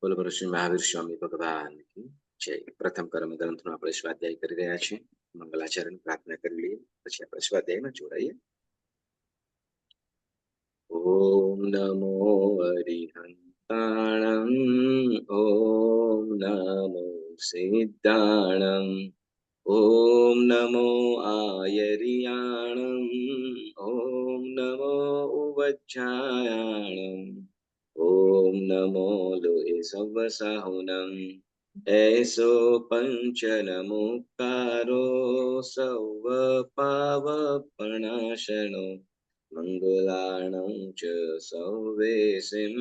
બોલો બોલો શ્રી મહાવીર સ્વામી ભગવાન કી જય. પ્રથમ કર્મ ગ્રંથનો આપણે સ્વાધ્યાય કરી રહ્યા છીએ. મંગલાચરણ પ્રાર્થના કરી લઈએ, પછી આપણે સ્વાધ્યાયમાં જોડાઈએ. ઓમ નમો અરિહંતાણં, ઓમ નમો સિદ્ધાણં, ઓમ નમો આયર્યાણં, ઓમ નમો ઉવજ્જાયાણં, ઓમ નમો લોહે સવસાહુનં, એસો પંચનમુક્તારો સૌવ પાવપનાશનો, મંગલાણં ચ સૌવેસિં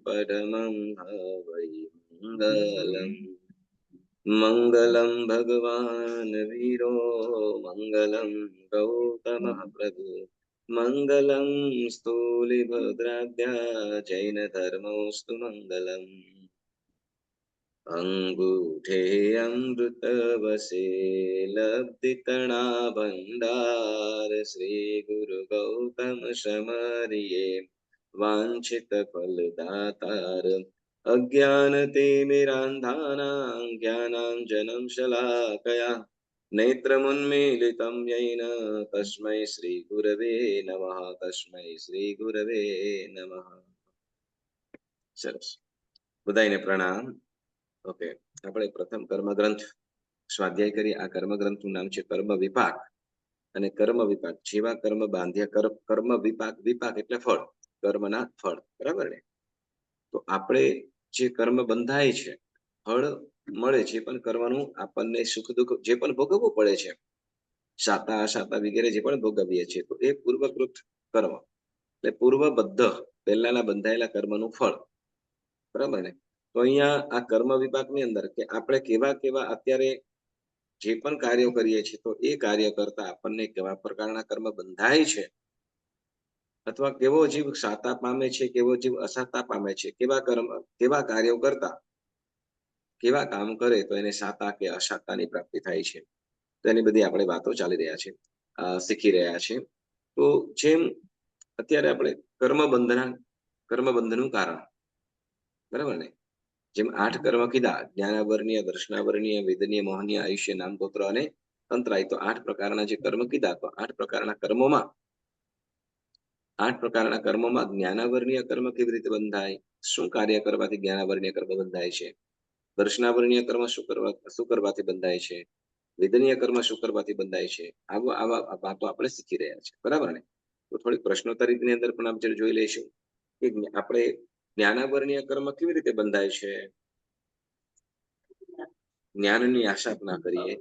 પરમં હવૈ મંગલम्. મંગલં ભગવાન વીરો, મંગલં ગૌતમઃ પ્રભુ, મંગલં સ્થૂલિભદ્રાદ્યા જૈન ધર્મોસ્તુ મંગલम्. અંગૂઠે અમૃતવસે લબ્ધિતણા ભંડાર, શ્રી ગુરુ ગૌતમ સમરિયે વાંછિત ફલદાતાર. અજ્ઞાનતિમિરાંધાનાં જ્ઞાનાંજनं શલાકયા, નેત્રముન્મીલિतं येन તસ્मै શ્રી ગુરવે નમઃ, તસ્मै શ્રી ગુરવે નમઃ. સરસ, બધાને પ્રણામ. ઓકે, આપણે પ્રથમ કર્મ ગ્રંથ સ્વાધ્યાય કરી. આ કર્મ ગ્રંથનું નામ છે કર્મ વિપાક. અને કર્મ વિપાક જેવા કર્મ બાંધ્યા, કર્મ વિપાક, વિપાક એટલે ફળ, કર્મના ફળ, બરાબર ને? તો આપણે જે કર્મ બંધાય છે, ફળ મળે છે, પણ કર્મનું આપણને સુખ દુઃખ જે પણ ભોગવવું પડે છે, સાતા અસાતા વગેરે જે પણ ભોગવીએ છીએ, તો એ પૂર્વકૃત કર્મ એટલે પૂર્વબદ્ધ, પહેલાના બંધાયેલા કર્મનું ફળ, બરાબર ને? તો અહીંયા આ કર્મ વિભાગની અંદર કે આપણે કેવા કેવા અત્યારે જે પણ કાર્યો કરીએ છીએ, તો એ કાર્ય કરતા આપણને કેવા પ્રકારના કર્મ બંધાય છે, અથવા કેવો જીવ સાતા પામે છે, કેવો જીવ અસાતા પામે છે, કેવા કર્મ, કેવા કાર્યો કરતા કેવા કામ કરે તો એને સાતા કે અસાતાની પ્રાપ્તિ થાય છે. તો એની બધી આપણે વાતો ચાલી રહ્યા છે, શીખી રહ્યા છે. તો જેમ અત્યારે આપણે કર્મબંધનું કારણ, બરાબર ને? જેમ 8 કર્મ કીધા, જ્ઞાનાવરણીય, દર્શનાવરણીય, વેદનીય, મોહનીય, આયુષ્ય, નામ, ગોત્ર અને અંતરાય. તો 8 પ્રકારના જે કર્મ કીધા, તો 8 પ્રકારના કર્મોમાં 8 પ્રકારના કર્મોમાં જ્ઞાનાવરણીય કર્મ કેવી રીતે બંધાય, શું કાર્ય કરવાથી જ્ઞાનાવરણીય કર્મ બંધાય છે, દર્શનાવરણીય કર્મ શું કરવાથી બંધાય છે, વેદનીય કર્મ શું કરવાથી બંધાય છે, આવા વાતો આપણે શીખી રહ્યા છે, બરાબર ને? તો થોડીક પ્રશ્નોત્તરીની અંદર પણ આપણે જોઈ લઈશું કે આપણે જ્ઞાનાવરણીય કર્મ કેવી રીતે બંધાય છે. જ્ઞાનની આશા ના કરીએ,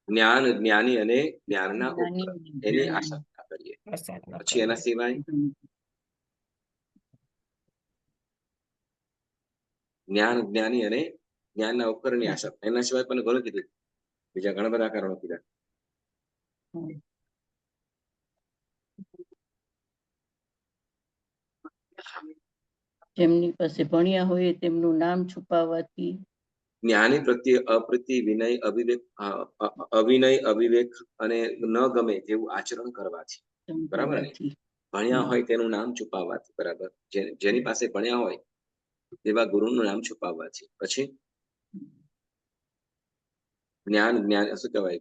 જ્ઞાન, જ્ઞાની અને જ્ઞાનના ઉપકરણ, એની આશા ના કરીએ. પછી એના સિવાય જ્ઞાન, જ્ઞાની અને જ્ઞાનના ઉપકરણની આશા, એના સિવાય પણ ઘણું કીધું, બીજા ઘણા બધા કારણો કીધા. જેમની પાસે ભણ્યા હોય તેમનું નામ છુપાવવાથી, જ્ઞાની પ્રત્યે અપ્રીતિ, વિનય, અવિનય, અવિવેક અને ન ગમે તેવું આચરણ કરવાથી, બરાબર ને? ભણ્યા હોય તેનું નામ છુપાવવાથી, બરાબર? જેની પાસે ભણ્યા હોય તેવા ગુરુનું નામ છુપાવવાથી. પછી જ્ઞાન, શું કહેવાય,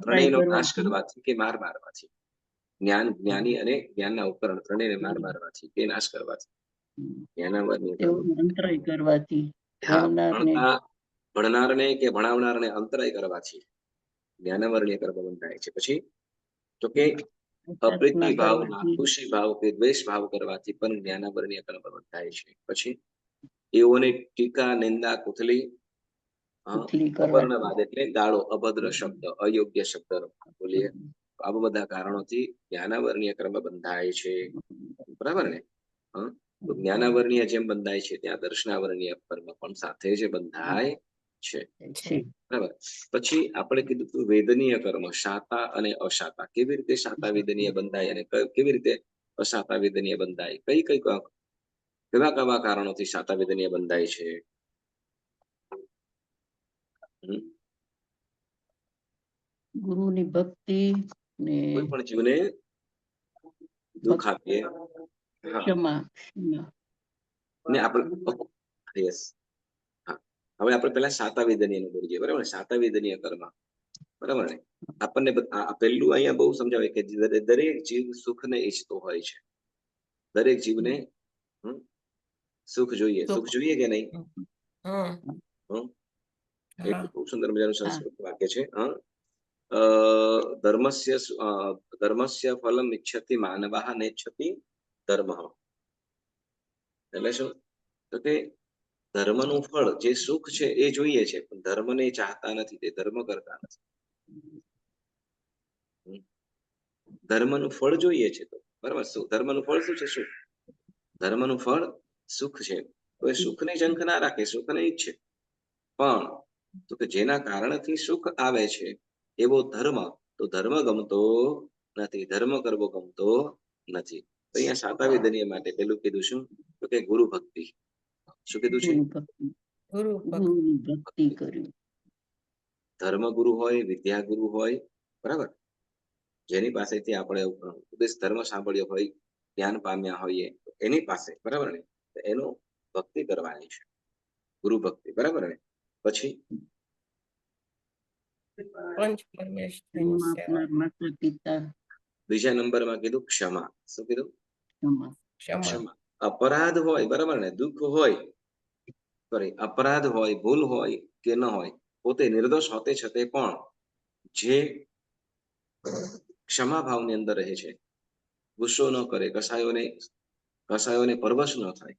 ત્રણેયનો નાશ કરવાથી કે માર મારવાથી. જ્ઞાન, જ્ઞાની અને જ્ઞાનના ઉપકરણ ત્રણેયને માર મારવાથી કે નાશ કરવાથી. અંતરાય કરવાથી, ભણનારને કે ભણાવનારને અંતરાય કરવાથી જ્ઞાનાવરણીય કર્મ બંધાય છે. પછી તો કે અપ્રીતિ ભાવના, ખુશી ભાવ કે દ્વેષ ભાવ કરવાથી પણ જ્ઞાનાવરણીય કર્મ બંધાય છે. પછી એઓને ટીકા, નિંદા, કુથલી, અપર્ણવાદ એટલે ગાળો, અભદ્ર શબ્દ, અયોગ્ય શબ્દ બોલીએ, આવા બધા કારણોથી જ્ઞાનાવરણીય કર્મ બંધાય છે, બરાબર ને? તો જ્ઞાનાવરણીય જેમ બંધાય છે, ત્યાં દર્શનાવરણીય કર્મ પણ સાથે જ બંધાય છે, બરાબર? પછી આપણે કીધું હતું વેદનીય કર્મ, શાતા અને અશાતા. કેવી રીતે શાતા વેદનીય બંધાય અને કેવી રીતે અશાતા વેદનીય બંધાય, કેવા કેવા કારણોથી શાતા વેદનીય બંધાય છે? ગુરુની ભક્તિ, કોઈ પણ જીવને દુઃખ આપીએ, હા ક્ષમા ક્ષમા ને આપણે યસ હા હવે આપણે પેલા સાતાવેદનીય નું બોલીએ બરાબર ને સાતાવેદનીય કર્મ બરાબર ને આપણને આ પહેલું અહીંયા બહુ સમજાવે કે દરેક જીવ સુખને ઈચ્છતો હોય છે દરેક જીવને સુખ જોઈએ સુખ જોઈએ કે નહીં એક બહુ સુંદર મજાનું સંસ્કૃત વાક્ય છે ધર્મસ્ય ફલમ ઈચ્છતિ માનવાહ નેચ્છતિ ધર્મ એટલે શું તો કે ધર્મનું ફળ જે સુખ છે એ જોઈએ છે પણ ધર્મને ચાહતા નથી તે ધર્મ કરતા નથી ધર્મનું ફળ જોઈએ છે તો બરાબર શું ધર્મનું ફળ શું છે સુખ ધર્મનું ફળ સુખ છે તો એ સુખની ઝંખ ના રાખે સુખને ઈચ્છે પણ તો કે જેના કારણથી સુખ આવે છે એવો ધર્મ તો ધર્મ ગમતો નથી ધર્મ કરવો ગમતો નથી તો અહીંયા સાતાવેદનીય માટે પેલું કીધું શું તો કે ગુરુ ભક્તિ શું કીધું છે ગુરુની ભક્તિ કરવી ધર્મ ગુરુ હોય વિદ્યા ગુરુ હોય બરાબર જેની પાસેથી આપણે ઉપદેશ ધર્મ સાંભળ્યો હોય જ્ઞાન પામ્યા હોઈએ એની પાસે બરાબર ને એનું ભક્તિ કરવાની છે ગુરુ ભક્તિ બરાબર ને પછી આપનાર માતા પિતા બીજા નંબરમાં કીધું ક્ષમા શું કીધું ક્ષમા ક્ષમા અપરાધ હોય બરાબર ને દુઃખ હોય સોરી અપરાધ હોય ભૂલ હોય કે ન હોય પોતે નિર્દોષ હોતે છતાં પણ જે ક્ષમા ભાવની અંદર રહે છે ગુસ્સો ન કરે કસાયોને પરવશ ન થાય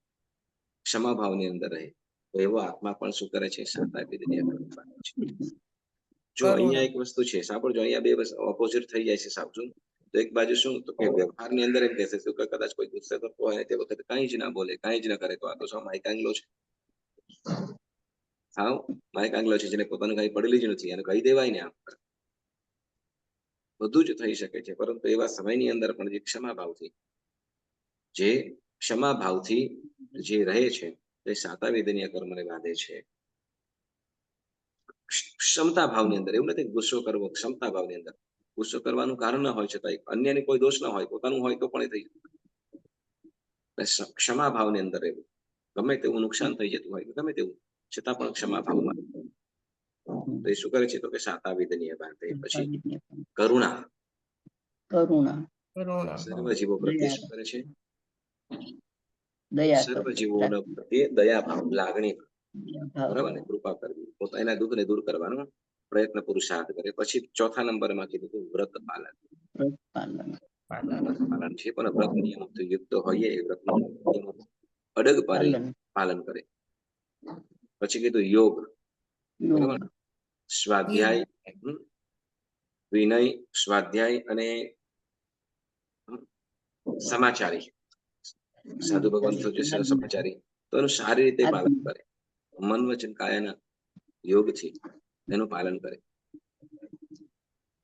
ક્ષમા ભાવની અંદર રહે તો એવો આત્મા પણ શું કરે છે સાતાવેદનીય કર્મ પામે છે જો અહીંયા એક વસ્તુ છે સાંભળજો અહીંયા બે ઓપોઝિટ થઈ જાય છે સાચું તો એક બાજુ શું તો કે વ્યવહારની અંદર એમ કહેશે શું કે કદાચ કોઈ ગુસ્સે કરતો હોય તે વખતે કંઈ જ ના બોલે કંઈ જ ના કરે તો આ તો શું માઇકાંગલો છે હાવ માઇકાંગલો છે જેને પોતાનું કઈ પડેલી જ નથી અને કહી દેવાય ને આમ બધું જ થઈ શકે છે પરંતુ એવા સમયની અંદર પણ જે ક્ષમા ભાવથી જે રહે છે તે સાતાવેદનીય કર્મને બાંધે છે ક્ષમતા ભાવની અંદર એવું નથી ગુસ્સો કરવો ક્ષમતા ભાવની અંદર ગુસ્સો કરવાનું કારણ ન હોય છતાં અન્યની કોઈ દોષ ન હોય પોતાનું હોય તો પણ એ થઈ જાય ક્ષમા ભાવની અંદર રહેવું ગમે તેવું નુકસાન થઈ જતું હોય ગમે તેવું છતાં પણ ક્ષમા ભાવમાં તો એ શું કરે છે તો કે સાતાવેદનીય બાંધે પછી કરુણા સર્વ જીવો પ્રત્યે શું કરે છે સર્વ જીવો પ્રત્યે દયા ભાવ લાગણી બરાબર ને કૃપા કરવી પોતાના દુઃખને દૂર કરવાનો પ્રયત્ન પુરુષાર્થ કરે પછી ચોથા નંબરમાં કીધું વ્રત પાલન છે પણ વ્રત નિયમોથી યુક્ત હોઈએ એ વ્રતનું અડગ પાલન કરે પછી કીધું યોગ બરાબર સ્વાધ્યાય વિનય સ્વાધ્યાય અને સમાચારી સાધુ ભગવાન સમાચારી તો એનું સારી રીતે પાલન કરે મન વચન કાયાના યોગથી એનું પાલન કરે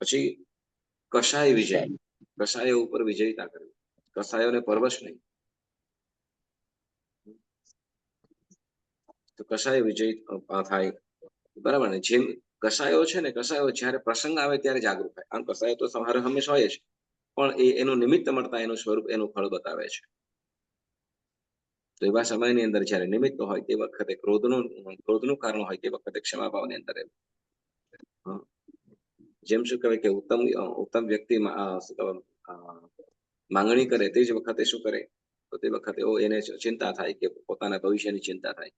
પછી કષાય વિજય કષાયો ઉપર વિજયતા કરવી કષાયોને પરવશ નહીં તો કષાય વિજય થાય બરાબર ને જેમ કષાયો છે ને કષાયો જ્યારે પ્રસંગ આવે ત્યારે જાગૃત થાય આમ કષાયો તો સવારે હંમેશા હોય જ પણ એનું નિમિત્ત મળતા એનું સ્વરૂપ એનું ફળ બતાવે છે તો એવા સમયની અંદર જ્યારે નિમિત્ત હોય તે વખતે ક્રોધનું કારણ હોય તે વખતે ક્ષમા ભાવની અંદર જેમ શું કહેવાય કે ઉત્તમ વ્યક્તિ માંગણી કરે તે જ વખતે શું કરે તો તે વખતે એને ચિંતા થાય કે પોતાના ભવિષ્યની ચિંતા થાય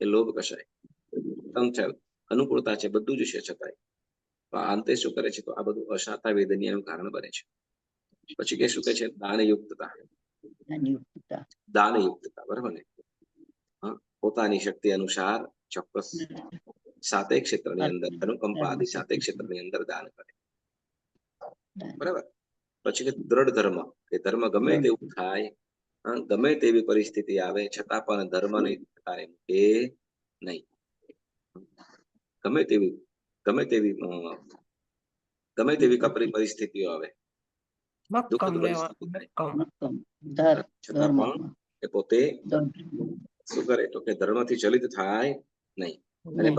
એ લોભ કશાય ઉત્તમ છે અનુકૂળતા છે બધું જ છે છતાંય અંતે શું કરે છે તો આ બધું અસાતાવેદનીયનું કારણ બને છે પછી કે શું કે છે દાનયુક્તતા બરાબર ને પોતાની શક્તિ અનુસાર ચોક્કસ સાતેય ક્ષેત્રની અંદર અનુકંપા આદિ સાતેય ક્ષેત્રની અંદર દાન કરે બરાબર પછી કે દ્રઢ ધર્મ કે ધર્મ ગમે તેવું થાય ગમે તેવી પરિસ્થિતિ આવે છતાં પણ ધર્મ નહીં થાય એ નહીં ગમે તેવી કપરી પરિસ્થિતિઓ આવે દુઃખદ પરિસ્થિતિ થાય છતાં પણ એ પોતે શું કરે તો કે ધર્મથી ચલિત થાય નહીં અને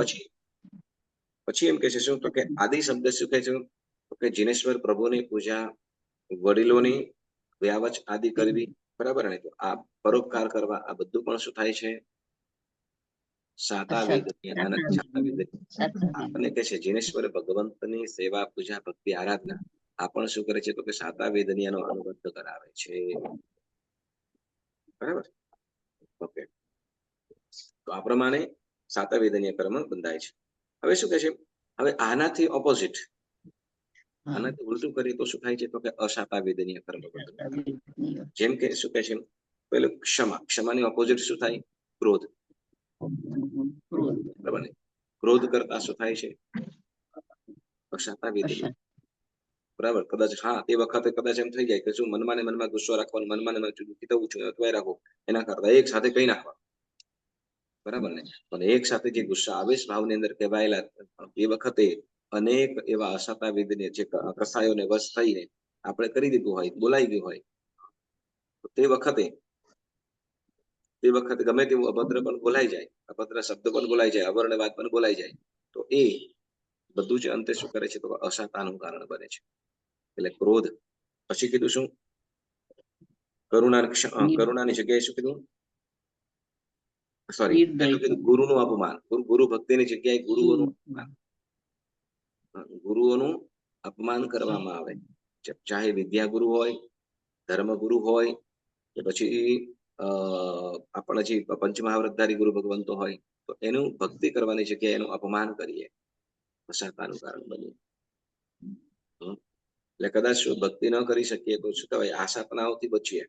પછી એમ કે છે શું તો કે આદિ શબ્દ શું કહે છે તો કે જીનેશ્વર પ્રભુની પૂજા વડીલોની વ્યાવચ આદિ કરવી બરાબર ને? તો આ પરોપકાર કરવા આ બધું પણ શું થાય છે? સાતા વેદનીય. આના સાતા વેદનીય આપણને કહે છે જીનેશ્વર ભગવંતની સેવા પૂજા ભક્તિ આરાધના આ પણ શું કરે છે? તો કે સાતા વેદનીયનો અનુબદ્ધ કરાવે છે. બરાબર? ઓકે. તો આ પ્રમાણે સાતા વેદનીય કર્મ બંધાય છે. હવે શું કહે છે? હવે આનાથી ઓપોઝિટ, આનાથી ઉલટું કરીએ તો શું થાય છે? તો કે અસાતા વેદનીય કર્મ બંધાય. જેમ કે શું કહે છે? પેલું ક્ષમા. ક્ષમાની ઓપોઝિટ શું થાય? ક્રોધ. બરાબર ને? ક્રોધ કરતા શું થાય છે? અસાતા વેદનીય. બરાબર? કદાચ હા તે વખતે કદાચ એમ થઈ જાય કે શું મનમાં ને મનમાં ગુસ્સો રાખવાનો, મનમાં ને મનમાં દુઃખી થવું છું, અથવાય રાખો, એના કરતા એક સાથે કઈ નાખવા. બરાબર ને? પણ એક સાથે જે ગુસ્સા આવેશ ભાવની અંદર કહેવાયેલા એ વખતે અનેક એવા અસાતા વેદનીય જે કસાયોને વશ થઈને આપણે કરી દીધું હોય, બોલાઈ ગયું હોય, તે વખતે ગમે તેવું અભદ્ર પણ બોલાઈ જાય, અભદ્ર શબ્દ પણ બોલાઈ જાય, અવર્ણ વાત પણ બોલાઈ જાય, તો એ બધું જ અંતે શું કરે છે? તો અસાતાનું કારણ બને છે. એટલે ક્રોધ. પછી કીધું શું? કરુણાની જગ્યાએ શું કીધું? સોરી, પેલું કીધું ગુરુનું અપમાન. ગુરુ ભક્તિની જગ્યાએ ગુરુઓનું અપમાન કરવામાં આવે. ચાહે વિદ્યા ગુરુ હોય, ધર્મગુરુ હોય, કે પછી આપણા જે પંચમહાવૃતધારી ગુરુ ભગવંતો હોય, તો એનું ભક્તિ કરવાની જગ્યાએ એનું અપમાન કરીએ, અસાતાનું કારણ બનીએ. એટલે કદાચ ભક્તિ ન કરી શકીએ તો શું કહેવાય? આશાતનાઓથી બચીએ.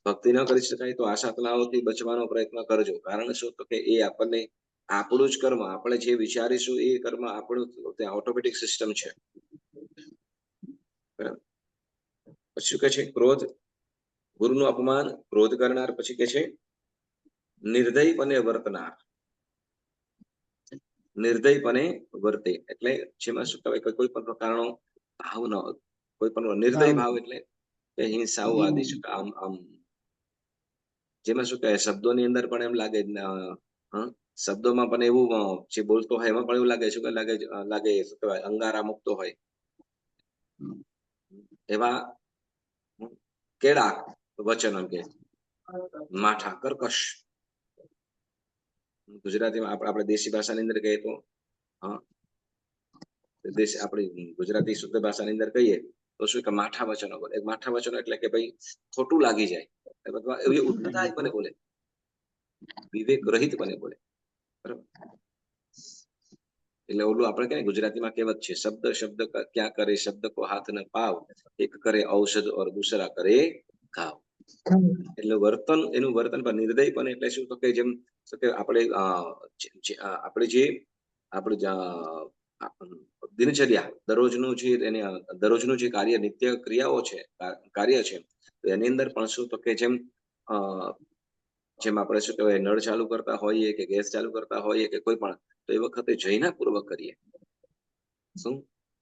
ભક્તિ ન કરી શકાય તો આશાતનાઓથી બચવાનો પ્રયત્ન કરજો. કારણ શું? તો કે એ આપણને આપણું જ કર્મ, આપણે જે વિચારીશું એ કર્મ આપણું ત્યાં ઓટોમેટિક સિસ્ટમ છે. બરાબર? પછી શું કહે છે? ક્રોધ. ગુરુનું અપમાન, ક્રોધ કરનાર. પછી કે છે નિર્દયપણે વર્તનાર. નિર્દયપણે વર્તે એટલે જેમાં શું કહેવાય? કોઈ પણ પ્રકારનો ભાવ ન હોય, કોઈ પણ નિર્દય ભાવ એટલે હિંસાઓ આદિ શું આમ જેમાં શું કહે શબ્દોની અંદર પણ એમ લાગે, શબ્દોમાં પણ એવું જે બોલતો હોય એમાં પણ એવું લાગે શું કે લાગે શું કહેવાય? અંગારા મુકતો હોય એવા કેળા વચન કે માઠા કર્કશ. ગુજરાતીમાં આપણે દેશી ભાષાની અંદર કહીએ તો આપણી ગુજરાતી શુદ્ધ ભાષાની અંદર કહીએ તો શું કે માઠા વચનો બોલે. માઠા વચનો એટલે કે ભાઈ ખોટું લાગી જાય, એવી ઉદ્ધતાય બને બોલે, વિવેક રહિત બને બોલે. બરાબર? એટલે ઓલું આપણે કહીએ ગુજરાતીમાં કહેવત છે, શબ્દ શબ્દ ક્યાં કરે શબ્દ કો હાથ ન પાવ, એક કરે ઔષધ ઓર દૂસરા કરે ઘાવ. એટલે વર્તન, એનું વર્તન પર નિર્દય પણ એટલે શું? તો કે જેમ કે આપણે જે દિનચર્યા દરરોજનું જે કાર્ય, નિત્ય ક્રિયાઓ છે, કાર્ય છે, તો એની અંદર પણ શું? તો કે જેમ આપણે શું કહેવાય નળ ચાલુ કરતા હોઈએ કે ગેસ ચાલુ કરતા હોઈએ કે કોઈ પણ, તો એ વખતે જૈનાપૂર્વક કરીએ. શું?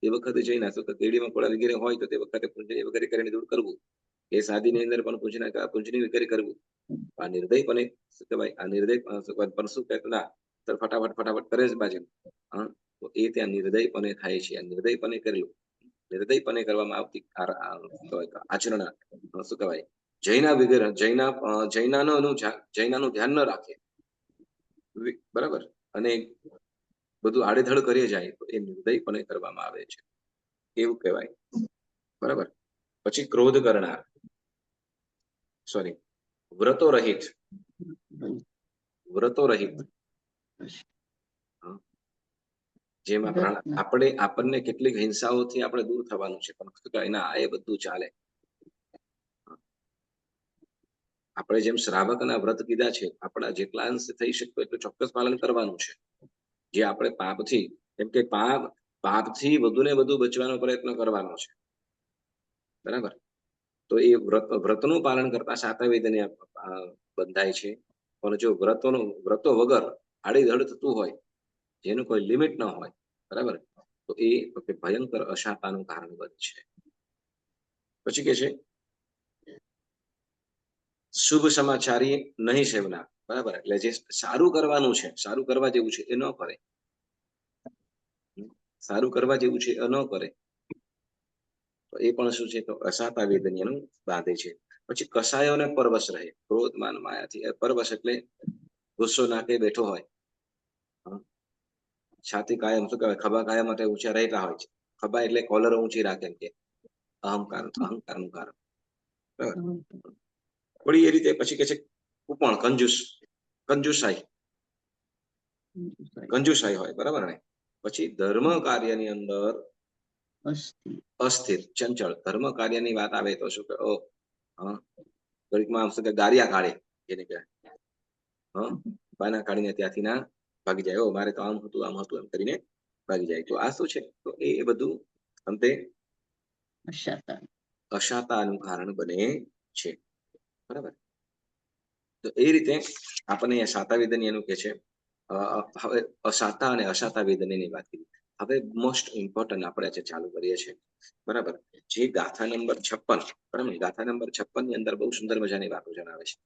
એ વખતે જૈના શું કેડીમાં કોળા વગેરે હોય તો તે વખતે પૂંજની વગેરે કરીને દૂર કરવું. એ શાદીની અંદર પણ પૂંજની વગેરે કરવું. આ નિર્દયપણે શું કહેવાય? આ નિર્દય પણ શું કહેતું ના ફટાફટ કરે જ બાજુ. તો એ ત્યાં નિર્દયપણે થાય છે. આ નિર્દયપણે કરેલું, નિર્દયપણે કરવામાં આવતી આચરણ શું કહેવાય? જૈનાનું ધ્યાન ન રાખે, બરાબર, અને બધું આડેધડ કરી જાય તો એ નિર્દયપણે કરવામાં આવે છે, એવું કહેવાય. બરાબર? પછી ક્રોધ કરનાર, સોરી, વ્રતો રહિત. જેમાં આપણને કેટલીક હિંસાઓથી આપણે દૂર થવાનું છે, પણ ના એ બધું ચાલે. આપણે જેમ શ્રાવકના વ્રત કીધા છે, આપણા જેટલા અંશ થઈ શકતો એટલું ચોક્કસ પાલન કરવાનું છે. જે આપણે પાપથી, કેમ કે પાપથી વધુ ને વધુ બચવાનો પ્રયત્ન કરવાનો છે. બરાબર? તો એ વ્રતનું પાલન કરતા સાતા વેદનીય બંધાય છે. પણ જો વ્રતો વગર આડીધડ થતું હોય, જેનું કોઈ લિમિટ ન હોય, બરાબર, તો એ ભયંકર અશાતાનું કારણ બને છે. પછી કે છે શુભ સમાચારી નહીં સેવના. બરાબર? એટલે જે સારું કરવાનું છે, સારું કરવા જેવું છે એ ન કરે. સારું કરવા જેવું છે એ ન કરે તો એ પણ શું છે? તો અસાતા વેદનીયનું બાંધે છે. પછી કસાયોને પરવશ રહે, ક્રોધ માન માયાથી. પરવશ એટલે ગુસ્સો નાકે બેઠો હોય, છાતી કાયમ શું કહેવાય, ખભા કાયમ માટે ઊંચા રહેલા હોય છે. ખભા એટલે કોલર ઊંચી રાખે એમ કે અહંકારનું કારણ. બરાબર. વળી એ રીતે પછી કે છે કુપણ, કંજુસાઈ હોય, બરાબર ને. પછી ધર્મ કાર્યની અંદર અસ્થિર, ચંચળ. ધર્મ કાર્યની વાત આવે તો શું કે ઘડીકમાં શું કે ગારિયા કાઢે, જેને કહેવાય બાના કાઢીને ત્યાંથી ના ભાગી જાય, મારે તો આમ હતું એમ કરીને ભાગી જાય. તો આ શું છે, તો એ બધું અંતે અશાતાનું કારણ બને છે, બરાબર. તો એ રીતે આપણને શાતા વેદની એનું કે છે. હવે અશાતા અને અશાતા વેદની વાત કરી. હવે મોસ્ટ ઇમ્પોર્ટન્ટ આપણે આજે ચાલુ કરીએ છીએ, બરાબર. જે ગાથા નંબર 56, બરાબર. ગાથા નંબર 56 ની અંદર બહુ સુંદર મજાની વાતો જણાવે છે.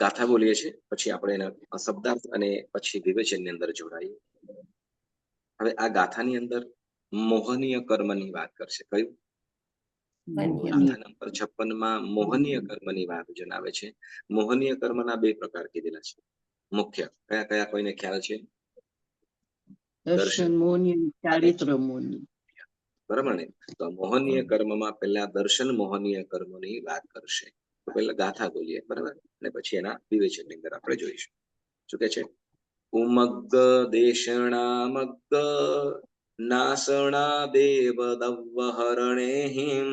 ગાથા બોલીએ છીએ, પછી આપણે એના શબ્દાર્થ અને પછી વિવેચનની અંદર જોડાઈએ. હવે આ ગાથાની અંદર મોહનીય કર્મની વાત કરશે. કયું? ગાથા નંબર 56 માં મોહનીય કર્મની વાત જણાવે છે. મોહનીય કર્મના 2 પ્રકાર કીધેલા છે મુખ્ય. કયા કયા કોઈને ખ્યાલ છે? દર્શન મોહનીય, ચારિત્ર મોહનીય, બરાબર ને. તો મોહનીય કર્મમાં પહેલા દર્શન મોહનીય કર્મની વાત કરશે. તો પહેલા ગાથા બોલીએ, બરાબર, અને પછી એના વિવેચનની અંદર આપણે જોઈશું. શું કે છે? ઉમગ્ગ દેશણામગ્ગ નાસણા દેવ દવ્વહરણેહિમ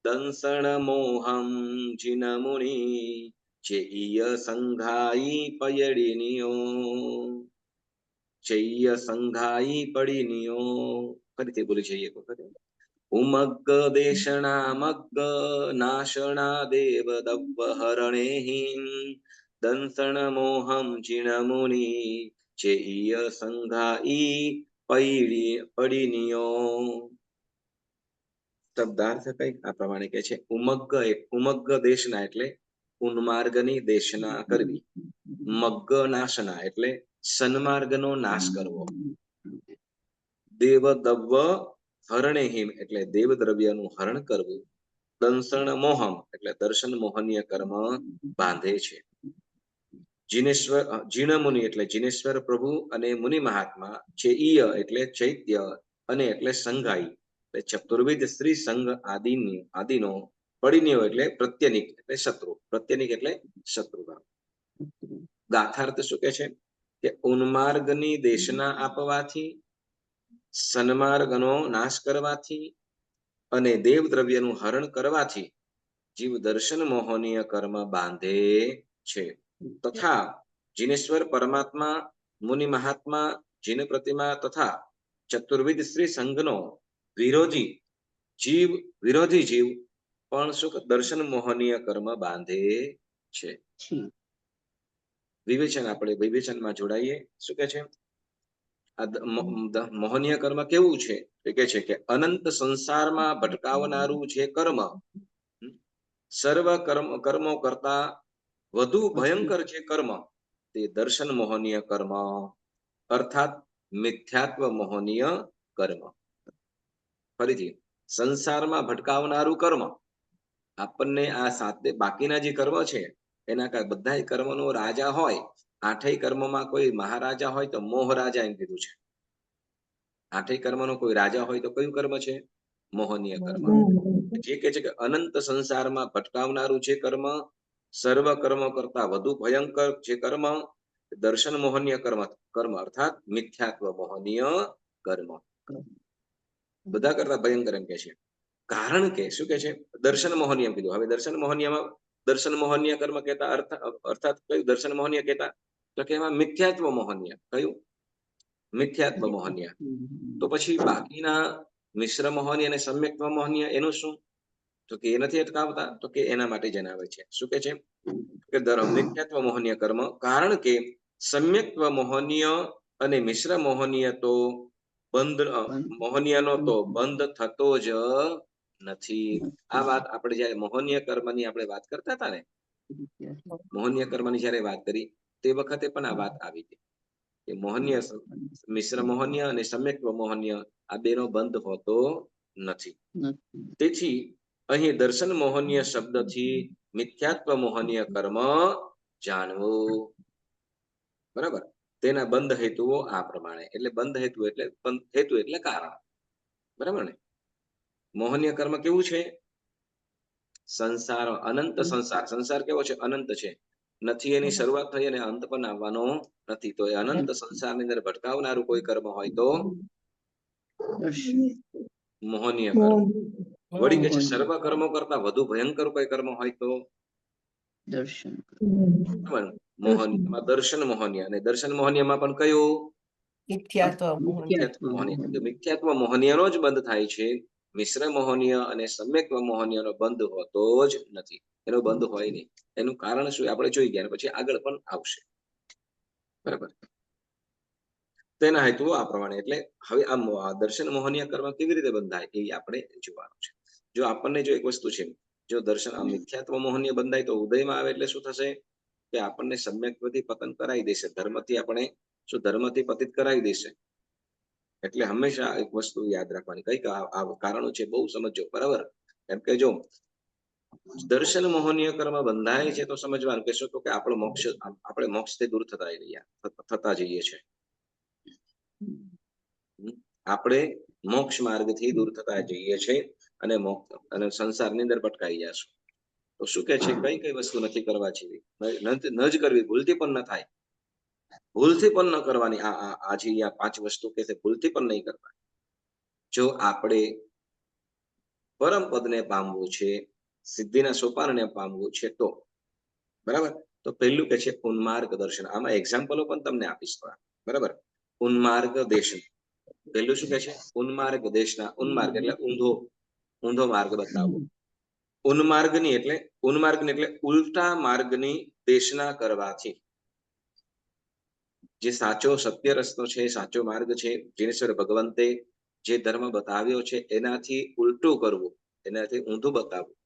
દંસણ મોહમ જિનમુનિ ચેય સંઘાઈ પયડિનિયો ચૈય સંઘાઈ પડિનિયો. ફરીથી બોલી જઈએ વખતે. ઉમગ્ગ દેશણા મગ્ગ નાશણા દેવ દવ્વહરણેહિમ દંસણ મોહમ ચિણમુનિ ચેય સંઘાઈ પડિનિયો. શબ્દાર્થ કઈક આ પ્રમાણે કે છે. ઉમગ્ગ દેશના એટલે ઉન્માર્ગની દેશના કરવી. મગ્ગ નાશના એટલે સન્માર્ગનો નાશ કરવો. દેવ દવ્વ હરણેહિમ એટલે દેવ દ્રવ્યનું હરણ કરવું. દંસણ મોહમ એટલે દર્શન મોહનીય કર્મ બાંધે છે. જીનમુનિ એટલે જીનેશ્વર પ્રભુ અને મુનિ મહાત્મા. ચેય એટલે ચૈત્ય, અને એટલે સંઘાઈ એટલે ચતુર્વિધ સ્ત્રી સંઘ આદિનો. પડિનિયો એટલે પ્રત્યનિક એટલે શત્રુ. પ્રત્યનિક એટલે શત્રુભાવ. ગાથાર્થ શું કે છે કે ઉન્માર્ગની દેશના આપવાથી, સન્માર્ગનો નાશ કરવાથી અને દેવ દ્રવ્યનું હરણ કરવાથી જીવ દર્શન મોહનીય કર્મ બાંધે છે. તથા જીનેશ્વર પરમાત્મા, મુનિ મહાત્મા, જીન પ્રતિમા તથા ચતુર્વિધ સ્ત્રી સંઘનો વિરોધી જીવ પણ શું દર્શન મોહનીય કર્મ બાંધે છે. વિવેચન, આપણે વિવેચનમાં જોડાઈએ. શું કે છે? મોહનીય કર્મ કેવું છે? કે છે કે અનંત સંસારમાં ભટકાવનારું જે કર્મ, સર્વ કર્મો કરતા વધુ ભયંકર જે કર્મ, તે દર્શન મોહનીય કર્મ અર્થાત મિથ્યાત્વ મોહનીય કર્મ. ફરીથી, સંસારમાં ભટકાવનારું કર્મ, આપણને આ બાકીના જે કર્મ છે એના બધા કર્મનો રાજા હોય. 8 કર્મમાં કોઈ મહારાજા હોય તો મોહ રાજા એમ કીધું છે. 8 કર્મનો કોઈ રાજા હોય તો કયું કર્મ છે? મોહનીય કર્મ. જે કે છે કે અનંત સંસારમાં ભટકાવનારું જે કર્મ, સર્વ કર્મ કરતા વધુ ભયંકર જે કર્મ, દર્શન મોહનીય કર્મ અર્થાત મિથ્યાત્વ મોહનીય કર્મ. બધા કરતા ભયંકર એમ કે છે. કારણ કે શું કે છે? દર્શન મોહનીય કીધું. હવે દર્શન મોહનીય કર્મ કહેતા અર્થાત કયું દર્શન મોહનીય કહેતા? તો કે એમાં મિથ્યાત્વ મોહનીય. કયું? મિથ્યાત્વ મોહનીય. તો પછી બાકીના મિશ્ર મોહનીય અને સમ્યક્ત્વ મોહનીય એનું શું? તો કે એ નથી અટકાવતા. તો કે એના માટે જણાવે છે. શું કે છે? કે મિથ્યાત્વ મોહનીય કર્મ, કારણ કે સમ્યક્ત્વ મોહનીય અને મિશ્ર મોહનીય તો મોહનીયનો તો બંધ થતો જ નથી. આ વાત આપણે જયારે મોહનીય કર્મની આપણે વાત કરતા હતા ને, મોહનીય કર્મની જયારે વાત કરી તે વખતે પણ આ વાત આવી હતી કે મોહનીય, મિશ્ર મોહનીય અને સમ્યક્ત્વ મોહનીય આ બેનો બંધ હોતો નથી. નથી. તેથી અહીં દર્શન મોહનીય શબ્દથી મિથ્યાત્વ મોહનીય કર્મ જાણવું. બરાબર. તેના બંધ હેતુઓ આ પ્રમાણે. એટલે બંધ હેતુ એટલે કારણ. બરાબર ને? મોહનીય કર્મ કેવું છે? સંસાર, અનંત સંસાર. સંસાર કેવો છે? અનંત છે. નથી એની શરૂઆત થઈ અને અંત પણ આવવાનો નથી. તો એ અનંત સંસારની અંદર ભટકાવનારું કોઈ કર્મ હોય તો દર્શન. મોહનીય કર્મ. વળી કે છે મોહનીય. સર્વ કર્મો કરતા વધુ ભયંકર કોઈ કર્મ હોય તો દર્શન. બરાબર. મોહનીયમાં દર્શન મોહનીય, અને દર્શન મોહનીયમાં પણ કયું? મિથ્યાત્વ મોહનીય. મિથ્યાત્વ મોહનીય. તો મિથ્યાત્વ મોહનીયનો જ બંધ થાય છે. મિશ્ર મોહનીય અને સમ્યક્ મોહનીયનો બંધ હોતો જ નથી. એનો બંધ હોય નહીં. એનું કારણ શું આપણે જોઈ ગયા, પછી આગળ પણ આવશે. બરાબર. તેના હેતુઓ આ પ્રમાણે. એટલે હવે આ દર્શન મોહનીય કર્મ કેવી રીતે બંધાય એ આપણે જોવાનું છે. જો આપણને જો એક વસ્તુ છે, જો દર્શન મિથ્યાત્વ મોહનીય બંધાય તો ઉદયમાં આવે એટલે શું થશે કે આપણને સમ્યકથી પતન કરાવી દેશે. ધર્મથી આપણે શું ધર્મથી પતિત કરાવી દેશે. એટલે હંમેશા એક વસ્તુ યાદ રાખવાની, કઈક આ કારણો છે, બહુ સમજો. બરાબર. એમ કે જો દર્શન મોહનીય કર્મ બંધાય છે તો સમજવાનું કે શું, તો કે આપણે મોક્ષથી દૂર થતા જઈએ છીએ. આપણે મોક્ષ માર્ગથી દૂર થતા જઈએ છીએ અને સંસારની અંદર ભટકાઈ જશું. તો શું કે છે, કઈ કઈ વસ્તુ નથી કરવા જેવી, ન જ કરવી, ભૂલથી પણ ન થાય, ભૂલથી પણ ન કરવાની. આજે અહીંયા 5 વસ્તુ કે છે, ભૂલથી પણ નહીં કરવાની. જો આપણે પરમ પદને પામવું છે, સિદ્ધિના સોપાનને પામવું છે તો બરાબર. તો પહેલું કે છે ઉન્માર્ગ દર્શન. આમાં એક્ઝામ્પલો પણ તમને આપીશ. બરાબર. ઉન્માર્ગ દેશન. પહેલું શું કે છે? ઉન્માર્ગ દેશના. ઉન્માર્ગ એટલે ઊંધો માર્ગ બતાવવો. ઉન્માર્ગની એટલે ઉલટા માર્ગની દેશના કરવાથી જે સાચો સત્ય રસ્તો છે, સાચો માર્ગ છે, જીનેશ્વર ભગવંતે જે ધર્મ બતાવ્યો છે એનાથી ઉલટું કરવું, એનાથી ઊંધું બતાવવું.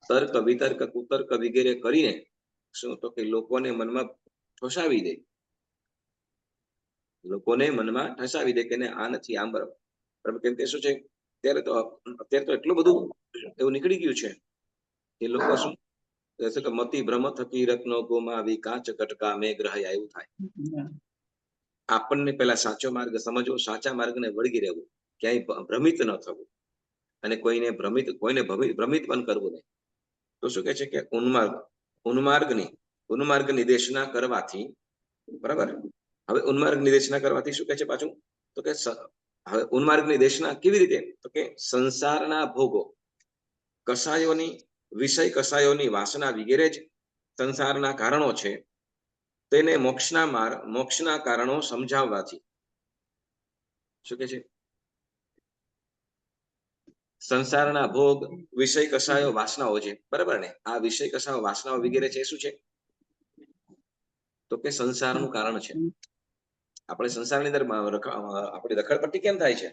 તર્ક વિતર્ક કુતર્ક વગેરે કરીને શું, તો કે લોકોને મનમાં ઠસાવી દે. લોકોને મનમાં ઠસાવી દે કે આ નથી, આમ બરાબર. કેમ કે શું છે, અત્યારે તો એટલું બધું એવું નીકળી ગયું છે કે લોકો શું કે મતિ ભ્રમ થકી રત્નો ગુમાવી કાચ કટકા મેઘ રહ્યા, એવું થાય. આપણને પેલા સાચો માર્ગ સમજવો, સાચા માર્ગને વળગી રહેવું, ક્યાંય ભ્રમિત ન થવું, અને કોઈને ભ્રમિત પણ કરવું નહીં. તો શું કે છે કે ઉન્માર્ગ નિદેશના કરવાથી, બરાબર. હવે ઉન્માર્ગ નિદેશના કરવાથી શું કે છે પાછું, તો કે હવે ઉન્માર્ગ નિદેશના કેવી રીતે, તો કે સંસારના ભોગો, વિષય કસાયોની વાસના વગેરે જ સંસારના કારણો છે. તેને મોક્ષના કારણો સમજાવવાથી શું કે છે, સંસારના ભોગ, વિષય કસાયો, વાસનાઓ છે, બરાબર ને. આ વિષય કસાયો, વાસનાઓ વગેરે છે શું છે, તો કે સંસારનું કારણ છે. આપણે સંસારની અંદર આપણી રખડપટ્ટી કેમ થાય છે?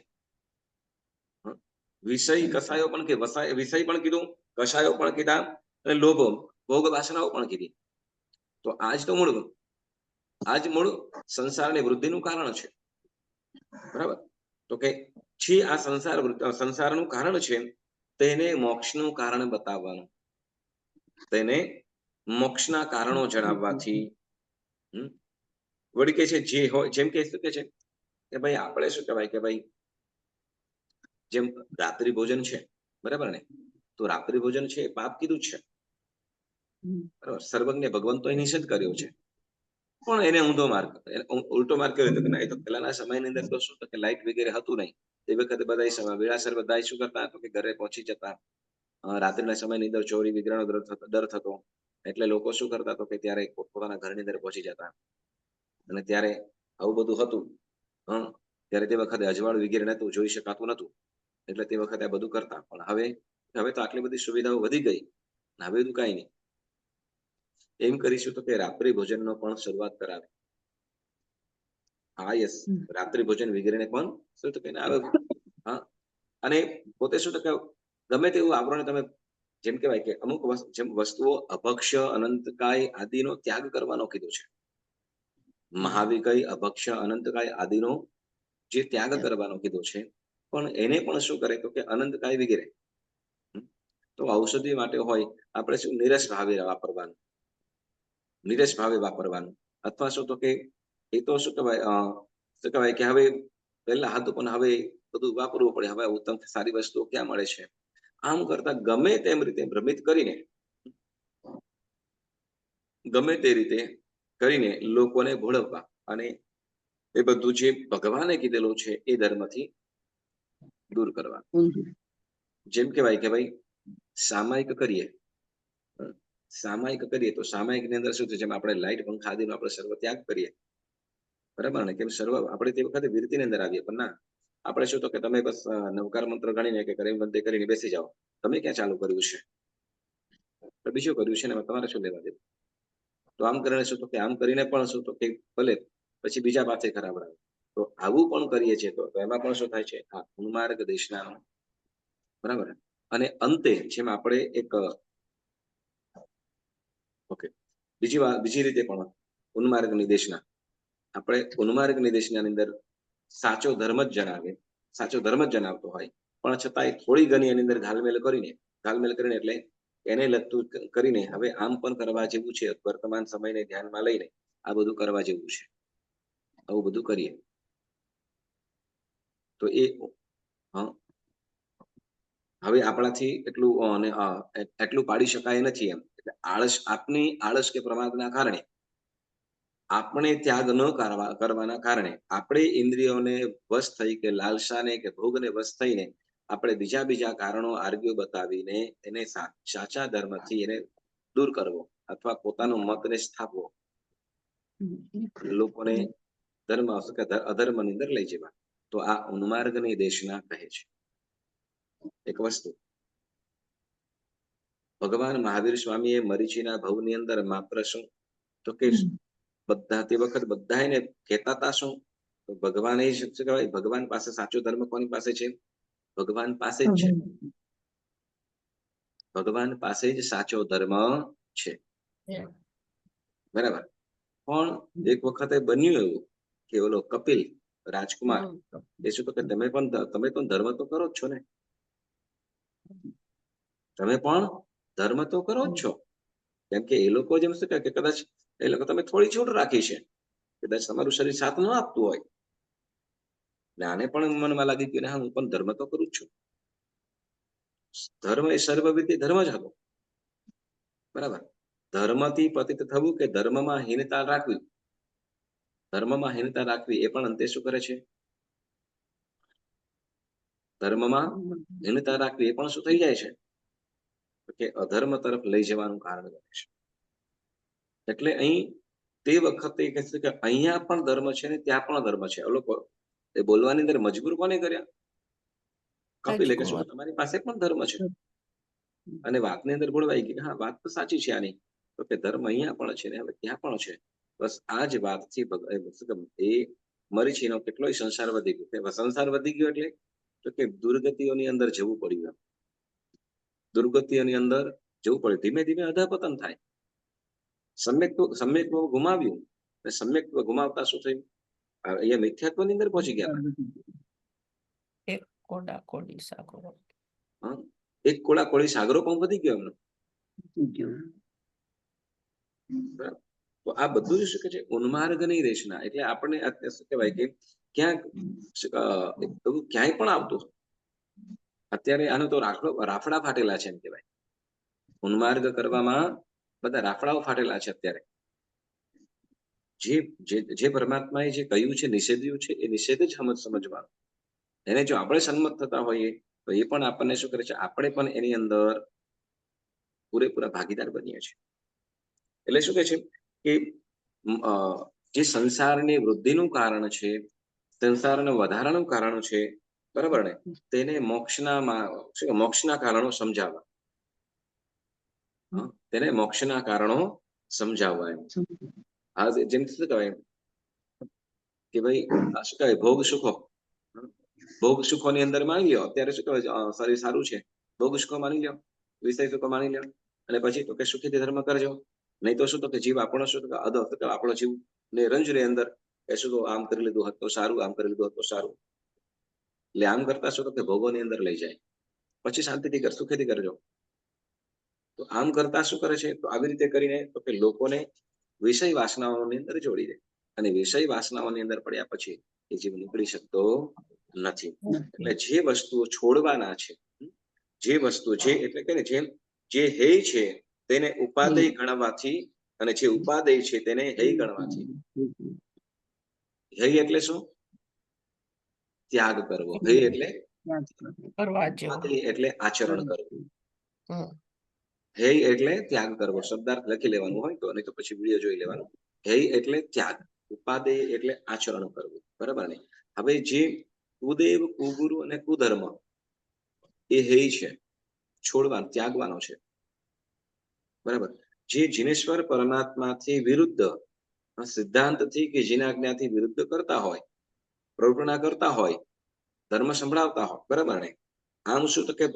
વિષય કસાયો પણ કે વિષય પણ કીધું, કસાયો પણ કીધા, અને લોભો ભોગ વાસનાઓ પણ કીધી. તો આજ મૂળ સંસારની વૃદ્ધિનું કારણ છે. બરાબર. તો કે આ સંસારનું કારણ છે, તેને મોક્ષનું કારણ બતાવવાનું, તેને મોક્ષના કારણો જણાવવાથી વળી કે છે જે હોય, જેમ કે શું કે છે કે ભાઈ આપણે શું કહેવાય કે ભાઈ જેમ રાત્રિ ભોજન છે, બરાબર ને. તો રાત્રિ ભોજન છે એ પાપ કીધું જ છે, બરાબર. સર્વજ્ઞ ભગવંતો એ નિષેધ કર્યો છે, પણ એને ઉલટો માર્ગ કર્યો હતો કે ના, એ તો પહેલાના સમયની અંદર તો શું, કે લાઇટ વગેરે હતું નહીં. એ વખતે બધા વેળાસર બધા શું કરતા, તો કે ઘરે પહોંચી જતા. રાત્રિના સમયની અંદર ચોરી વિગ્રહનો ડર થતો, એટલે લોકો શું કરતા, તો કે ત્યારે પોતાના ઘરની અંદર પહોંચી જતા. અને ત્યારે આવું બધું હતું. ત્યારે તે વખતે અજવાળ વગેરે નતું, જોઈ શકાતું નતું, એટલે તે વખતે આ બધું કરતા. પણ હવે તો આટલી બધી સુવિધાઓ વધી ગઈ, હવે બધું કઈ નહીં. એમ કરીશું તો કે રાત્રિ ભોજનનો પણ શરૂઆત કરાવે. યસ, રાત્રિ ભોજન વગેરેને પણ શું તો કે આવે. અને પોતે શું તો કે ગમે તેવું આવરણ, તમે જેમ કહેવાય કે અમુક જેમ વસ્તુઓ અભક્ષ્ય, અનંતકાય આદિનો ત્યાગ કરવાનો કીધો છે. મહાવિકય, અભક્ષ્ય, અનંતકાય આદિનો જે ત્યાગ કરવાનો કીધો છે, પણ એને પણ શું કરે તો કે અનંતકાય વગેરે. તો ઔષધિ માટે હોય આપણે શું નીરસ ભાવે વાપરવાનું, નીરસ ભાવે વાપરવાનું. અથવા શું તો કે એ તો શું કહેવાય કે હવે પહેલા હતું પણ હવે બધું વાપરવું પડે, હવે ઉત્તમ સારી વસ્તુઓ ક્યાં મળે છે. આમ કરતા ગમે તેમ રીતે ભ્રમિત કરીને, ગમે તે રીતે કરીને લોકોને ભોળવવા અને એ બધું જે ભગવાને કીધેલું છે એ ધર્મથી દૂર કરવા. જેમ કહેવાય કે ભાઈ સામાયિક કરીએ, સામાયિક કરીએ તો સામાયિક ની અંદર શું છે, જેમ આપણે લાઈટ પંખા આદિનો આપણે સર્વ ત્યાગ કરીએ, બરાબર ને, કેમ સર્વ આપણે તે વખતે વિરતિની અંદર આવીએ. પણ ના, આપણે શું તો કે તમે બસ નવકાર મંત્ર ગણીને કે કરે બંધ કરીને બેસી જાઓ. તમે ક્યાં ચાલુ કર્યું છે, તો બીજું કર્યું છે ને તમારે શું લેવા દેવું. તો આમ કરીને શું તો કે આમ કરીને પણ શું તો કે ભલે પછી બીજા પાસે ખરાબ આવે. તો આવું પણ કરીએ છીએ તો એમાં પણ શું થાય છે, આ ઉન્માર્ગ દેશના, બરાબર. અને અંતે જેમ આપણે એક ઓકે બીજી રીતે પણ ઉન્માર્ગ નિદેશના, આપણે ઉન્માર્ગ નિદેશના અંદર સાચો ધર્મ જ જણાવે, સાચો ધર્મ જ જણાવતો હોય, પણ છતાંય થોડી ઘણી એની અંદર ઘાલમેલ કરીને એટલે એને લગતું કરીને હવે આમ પણ કરવા જેવું છે, વર્તમાન સમયને ધ્યાનમાં લઈને આ બધું કરવા જેવું છે, આવું બધું કરીએ તો એ હવે આપણાથી એટલું પાડી શકાય નથી. એમ એટલે આપની આળસ કે પ્રમાદના કારણે, આપણે ત્યાગ ન કરવાના કારણે, આપણે ઇન્દ્રિયોને વશ થઈ કે લાલસાને કે ભોગને વશ થઈને આપણે બીજા કારણો આર્ગ્યુ બતાવીને એને સાચા ધર્મથી એને દૂર કરવો અથવા પોતાનો મતને સ્થાપવો, લોકોને અધર્મની અંદર લઈ જવા. તો આ ઉન્માર્ગની દેશના કહે છે. એક વસ્તુ ભગવાન મહાવીર સ્વામીએ મરીચીના ભવની અંદર માત્ર શું તો કે બધા તે વખત બધા એને કહેતા હતા શું, તો ભગવાન એ શું કહેવાય, ભગવાન પાસે સાચો ધર્મ કોની પાસે છે, ભગવાન પાસે જ છે. ભગવાન પાસે જ સાચો ધર્મ છે, બરાબર. પણ એક વખતે બન્યું એવું કે ઓલો કપિલ રાજકુમાર એ શું કે તમે પણ ધર્મ તો કરો જ છો ને, તમે પણ ધર્મ તો કરો જ છો. કેમ કે એ લોકો જેમ શું કે કદાચ એ લોકો તમે થોડી છૂટ રાખી છે, કદાચ તમારું શરીર સાથ ન આપતું હોય, આને પણ મનમાં લાગી ગયું હા હું પણ ધર્મ તો કરું જ છું. ધર્મ એ સર્વવિધિ ધર્મ જ હતો, બરાબર. ધર્મથી પતિત થવું કે ધર્મમાં હીનતા રાખવી, ધર્મમાં હીનતા રાખવી એ પણ અંતે શું કરે છે, ધર્મમાં હીનતા રાખવી એ પણ શું થઈ જાય છે કે અધર્મ તરફ લઈ જવાનું કારણ બને છે. એટલે અહીં તે વખતે કહે છે કે અહીંયા પણ ધર્મ છે ને ત્યાં પણ ધર્મ છે. લોકો એ બોલવાની અંદર મજબૂર કોને કર્યા, કપિલે કે શું તમારી પાસે પણ ધર્મ છે. અને વાતની અંદર બોલવાઈ ગઈ, હા વાત તો સાચી છે આની, તો કે ધર્મ અહીંયા પણ છે ને હવે ત્યાં પણ છે. બસ આ જ વાતથી એ મરીચીનો કેટલોય સંસાર વધી ગયો. સંસાર વધી ગયો એટલે તો કે દુર્ગતિઓની અંદર જવું પડ્યું, દુર્ગતિઓની અંદર જવું પડે. ધીમે ધીમે અધઃપતન થાય. સમ્યક્ત્વ ગુમાવ્યું, સમ્યક્ત્વ ગુમાવતા શું થયું, અહીંયા મિથ્યાત્વની અંદર પહોંચી ગયા. એક કોડા કોડી સાગરો, એક કોડા કોડી સાગરો પણ વધી ગયો એમનો. તો આ બધું જ શું કે છે ઉન્માર્ગની રેશના. એટલે આપણને શું કહેવાય કે ક્યાંક ક્યાંય પણ આવતું અત્યારે આનો તો રાફડા ફાટેલા છે એમ કહેવાય. ઉન્માર્ગ કરવામાં બધા રાફડાઓ ફાટેલા છે અત્યારે. જે પરમાત્માએ જે કહ્યું છે, નિષેધ્યું છે, એ નિષેધ જ સમજવાનું. એને જો આપણે સંમત થતા હોઈએ તો એ પણ આપણને શું કરે છે, આપણે પણ એની અંદર પૂરેપૂરા ભાગીદાર બનીએ છીએ. એટલે શું કહે છે કે જે સંસારની વૃદ્ધિનું કારણ છે, સંસારના વધારાનું કારણ છે, બરાબર ને, તેને મોક્ષના કારણો સમજાવવા, તેને મોક્ષના કારણો સમજાવવા. એમ આ જેમ શું કહેવાય કે ભાઈ શું કહેવાય ભોગ સુખોની અંદર માની લ્યો. અત્યારે શું કહેવાય શરીર સારું છે, ભોગ સુખો માની લ્યો, વિષય સુખો માની લ્યો, અને પછી તો કે સુખીથી ધર્મ કરજો. નહીં તો શું તો કે જીવ આપણો શું આપણો જીવ ને રંજ રે અંદર, કે શું આમ કરી લીધું હોત તો સારું, આમ કરી લીધું હોત તો સારું. એટલે આમ કરતા શું તો કે ભોગોની અંદર લઈ જાય, પછી શાંતિથી કર, સુખેથી કરજો. તો આમ કરતા શું કરે છે, તો આવી રીતે કરીને તો કે લોકોને વિષય વાસનાઓની અંદર જોડી દે, અને વિષય વાસનાઓની અંદર પડ્યા પછી એ જીવ નીકળી શકતો નથી. એટલે જે વસ્તુઓ છોડવાના છે, જે વસ્તુ જે એટલે કે જેમ જે હેય છે તેને ઉપાદેય ગણવાથી, અને જે ઉપાદેય છે તેને હેય ગણવાથી. હેય એટલે શું? ત્યાગ કરવો. હેય એટલે કરવા જેવું. ઉપાદેય એટલે આચરણ કરવું. હમ. હેય એટલે ત્યાગ કરવો. શબ્દાર્થ લખી લેવાનું હોય તો, નહીં તો પછી વિડીયો જોઈ લેવાનું. હેય એટલે ત્યાગ, ઉપાદેય એટલે આચરણ કરવું, બરાબર ને? હવે જે કુદેવ, કુગુરુ અને કુધર્મ એ હેય છે, છોડવાનો, ત્યાગવાનો છે, બરાબર. જે જીનેશ્વર પરમાત્માથી વિરુદ્ધ સિદ્ધાંતથી કે જેના આજ્ઞાથી વિરુદ્ધ કરતા હોય, પ્રવૃત્તિ કરતા હોય, ધર્મ સંભળાવતા હોય, બરાબર ને? આમ શું તો કે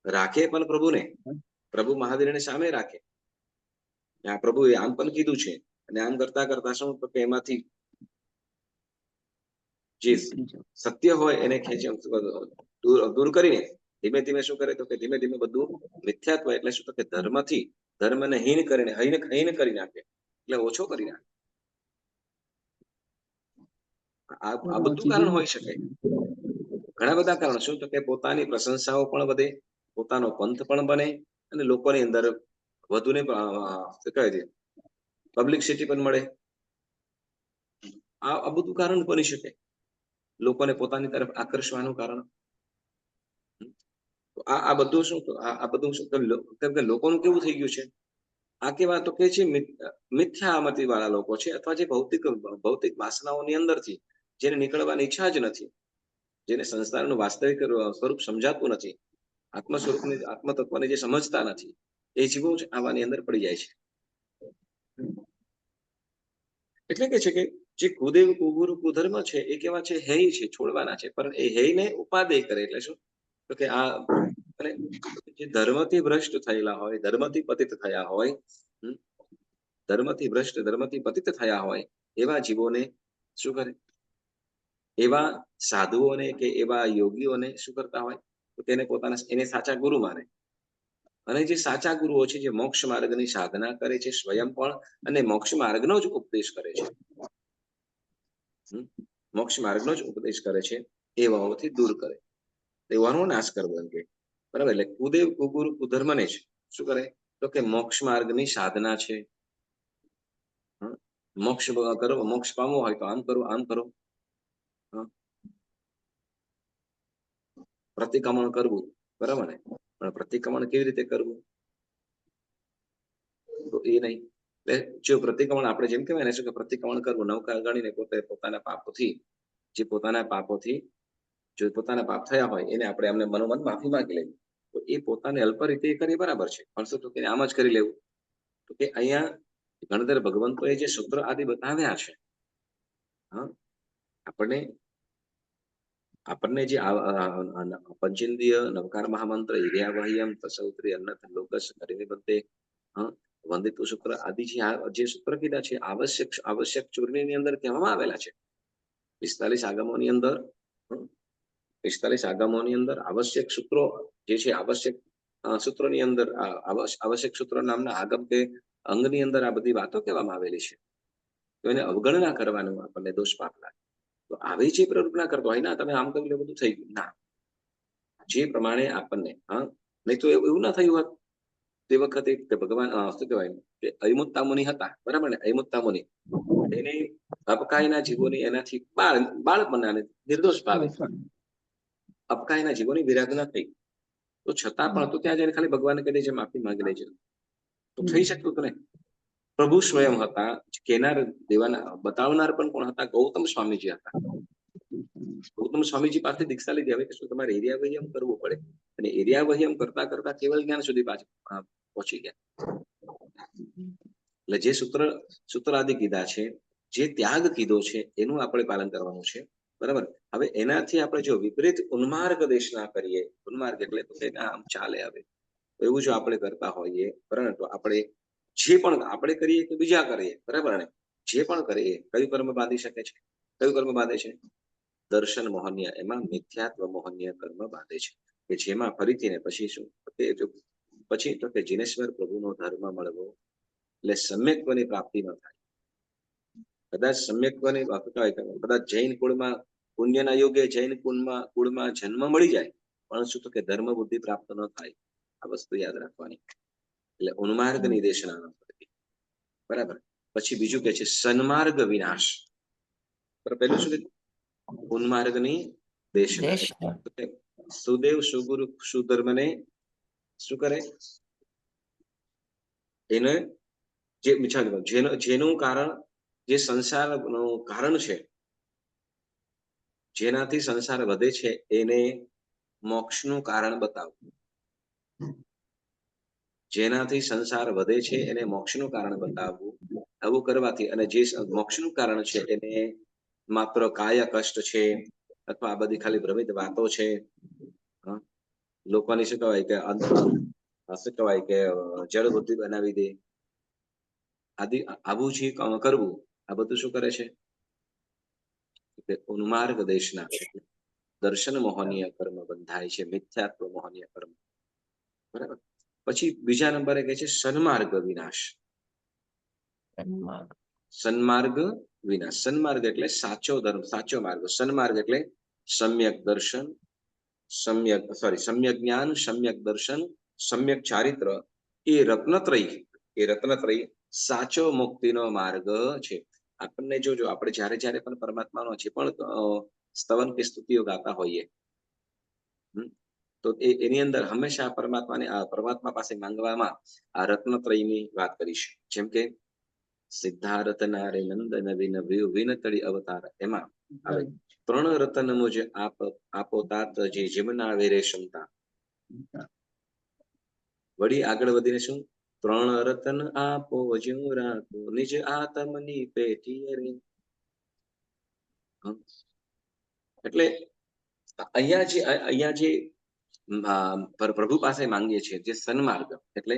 રાખે પણ પ્રભુને, પ્રભુ મહાવીરને સામે રાખે. આ પ્રભુએ આમ પણ કીધું છે, અને આમ કરતા કરતા શું તો કે એમાંથી જે સત્ય હોય એને ખેંચી દૂર કરીને ધીમે ધીમે શું કરે, તો કે ધીમે ધીમે બધું મિથ્યાત્વ એટલે શું તો કે ધર્મથી, ધર્મને હીન કરીને હીન કરી નાખે, એટલે ઓછો કરી નાખે. આ બધું કારણ હોઈ શકે, ઘણા બધા કારણ. શું તો કે પોતાની પ્રશંસાઓ પણ વધે, પોતાનો પંથ પણ બને, અને લોકોની અંદર વધુને શું કહે છે, પબ્લિસિટી પણ મળે. આ બધું કારણ બની શકે, લોકોને પોતાની તરફ આકર્ષવાનું કારણ. આ બધું શું, આ બધું શું, કેમ કે લોકોનું કેવું થઈ ગયું છે, આ કેવા તો કે છે મિથ્યામતી વાળા લોકો છે, અથવા જે ભૌતિક વાસનાઓની અંદરથી જેને નીકળવાની ઈચ્છા જ નથી, જેને સંસારનું વાસ્તવિક સ્વરૂપ સમજાતું નથી, આત્મ સ્વરૂપની, આત્મ તત્વને જે સમજતા નથી, એ જીવો જ આવાની અંદર પડી જાય છે. એટલે કે છે કે જે કુદેવ, કુગુરુ, કુધર્મ છે એ કેવા છે, હેય છે, છોડવાના છે. પણ એ હેયને ઉપાદેય કરે, એટલે શું તો કે આ જે ધર્મથી ભ્રષ્ટ થયેલા હોય, ધર્મથી પતિત થયા હોય, ધર્મથી ભ્રષ્ટ, ધર્મથી પતિત થયા હોય એવા જીવોને શું કરે, એવા સાધુઓને કે એવા યોગીઓને શું કરતા હોય, તો તેને પોતાના, એને સાચા ગુરુ માને. અને જે સાચા ગુરુઓ છે, જે મોક્ષ માર્ગની સાધના કરે છે સ્વયં પણ, અને મોક્ષ માર્ગનો જ ઉપદેશ કરે છે, મોક્ષ માર્ગનો જ ઉપદેશ કરે છે, એવાઓથી દૂર કરે, એવાનો નાશ કરવો એમ કે, બરાબર. એટલે કુદેવ, કુગુરુ, કુધર્મને જ શું કરે, તો કે મોક્ષ માર્ગની સાધના છે. મોક્ષ કરો, મોક્ષ પામવો હોય તો આમ કરો, આમ કરો. પ્રતિક્રમણ કરવું, બરાબર ને? પણ પ્રતિક્રમણ કેવી રીતે કરવું, તો એ નહીં. એટલે જો પ્રતિક્રમણ આપણે જેમ કહેવાય ને, શું કે પ્રતિક્રમણ કરવું, નૌકા ગણીને પોતે પોતાના પાપોથી, જે પોતાના પાપોથી, જો પોતાના પાપ થયા હોય એને આપણે એમને મનોમન માફી માંગી લેવી, તો એ પોતાને અલ્પ રીતે કરી બરાબર છે. પણ શું તો કે આમ જ કરી લેવું, તો કે અહીંયા ગણધર ભગવંતોએ જે સૂત્ર આદિ બતાવ્યા છે, આપણને જે પંચેન્દ્રિય નવકાર મહામંત્ર હિર્યાવહ્યમ તસૌત્રી અન્નથ લોકસ હરિનિબંધે વંદિતુ સૂત્ર આદિ જે સૂત્ર કીધા છે, આવશ્યક ચૂર્ણીની અંદર કહેવામાં આવેલા છે. 45 આગમોની અંદર, 45 આગમોની અંદર આવશ્યક સૂત્રો જે છે, આવશ્યક સૂત્રોની અંદર આવશ્યક સૂત્રો નામના આગમ કે અંગની અંદર આ બધી વાતો કહેવામાં આવેલી છે. તો એને અવગણના કરવાનું આપણને દોષ પાપ લાગે. તો આવી જે પ્રવૃત્તિ કરતો હોય ને, તમે આમ કરી લે બધું થઈ ગયું, ના. જે પ્રમાણે આપણને, નહીં તો એવું ના થયું હોત તે વખતે કે ભગવાન શું કહેવાય કે અયમુત્તા મુનિ હતા, બરાબર ને? અયમુત્તા મુનિ એને અપકાયના જીવોની એનાથી બાળ બનાવે, નિર્દોષ ભાવે અપકાયના જીવોની વિરાધના થઈ, તો છતાં પણ તો ત્યાં જઈને ખાલી ભગવાનને કહી દેજે, માફી માંગી લેજે, તો થઈ શકતું હતું ને? પ્રભુ સ્વયં હતા, કેનાર દેવાના બતાવનાર પણ કોણ હતા? ગૌતમ સ્વામીજી હતા. ગૌતમ સ્વામીજી પાસે દીક્ષા લીધી. હવે શું તમારે એરિયાવહ્યમ કરવું પડે, અને એરિયાવહ્યમ કરતા કરતા કેવલ જ્ઞાન સુધી પાછા પહોંચી ગયા. એટલે જે સૂત્ર આદિ કીધા છે, જે ત્યાગ કીધો છે, એનું આપણે પાલન કરવાનું છે, બરાબર. હવે એનાથી આપણે જો વિપરીત ઉન્માર્ગ દેશના કરીએ, ઉન્માર્ગ એટલે તો કે આમ ચાલે, હવે એવું જો આપણે કરતા હોઈએ, પરંતુ આપણે જે પણ આપણે કરીએ કે બીજા કરીએ, બરાબર ને? જે પણ કરીએ, કયું કર્મ બાંધી શકે છે? કયું કર્મ બાંધે છે? દર્શન મોહનીય, એમાં મિથ્યાત્વ મોહનીય કર્મ બાંધે છે કે જેમાં ફરીથી ને પછી શું પછી તો કે જીનેશ્વર પ્રભુનો ધર્મ મળવો એટલે સમ્યક્ત્વની પ્રાપ્તિ ન થાય. કદાચ સમ્યક્ત્વની કદાચ જૈન કુળમાં પુણ્યના યોગે જૈન કુળમાં જન્મ મળી જાય, પણ શું તો કે ધર્મ બુદ્ધિ પ્રાપ્ત ન થાય. આ વસ્તુ યાદ રાખવાની. એટલે ઉન્માર્ગની દેશના ન કરવી. બરાબર. પછી બીજું કે છે સન્માર્ગ વિનાશ. પેલું શું કે ઉન્માર્ગની દેશના. સુદેવ સુગુરુ સુધર્મને શું કરે? એને જેનું કારણ, જે સંસારનું કારણ છે, જેનાથી સંસાર વધે છે, એને મોક્ષનું કારણ બતાવવું. જેનાથી સંસાર વધે છે એને મોક્ષનું કારણ બતાવવું. આવું કરવાથી, અને જે મોક્ષનું કારણ છે એને માત્ર કાય કષ્ટ છે અથવા આ બધી ખાલી ભ્રમિત વાતો છે, લોકોની શું કહેવાય કે શું કહેવાય કે જળ બુદ્ધિ બનાવી દે, આવું જે કરવું, આ બધું શું કરે છે? ઉન્માર્ગ દેશના દર્શન મોહનીય કર્મ બંધાય છે, મિથ્યાત્વ મોહનીય કર્મ. બરાબર. પછી બીજા નંબરે કહે છે સન્માર્ગ વિનાશ. સન્માર્ગ વિનાશ. સન્માર્ગ એટલે સાચો ધર્મ, સાચો માર્ગ. સન્માર્ગ એટલે સમ્યક દર્શન, સમ્યક જ્ઞાન, સમ્યક દર્શન, સમ્યક ચારિત્ર. એ રત્નત્રયી સાચો મુક્તિનો માર્ગ છે. આપણને જોજો, આપણે જ્યારે પણ પરમાત્માનો જે પણ સ્તવન કે સ્તુતિઓ ગાતા હોઈએ, તો એની અંદર હંમેશા પરમાત્મા પાસે માંગવામાં આ રત્નત્રયની વાત કરીશ. જેમ કે સિદ્ધાર્થ નારે નંદન વિનતળી અવતાર, એમાં આવે 3 રતન મુજ આપો તાત જે જીમના વેરે ક્ષમતા. વળી આગળ વધીને શું? 3 રતન આપો જ્યું રાખો નિજ આત્મની પેટી રે. એટલે અહીંયા જે પ્રભુ પાસે માંગીએ છીએ, જે સન્માર્ગ એટલે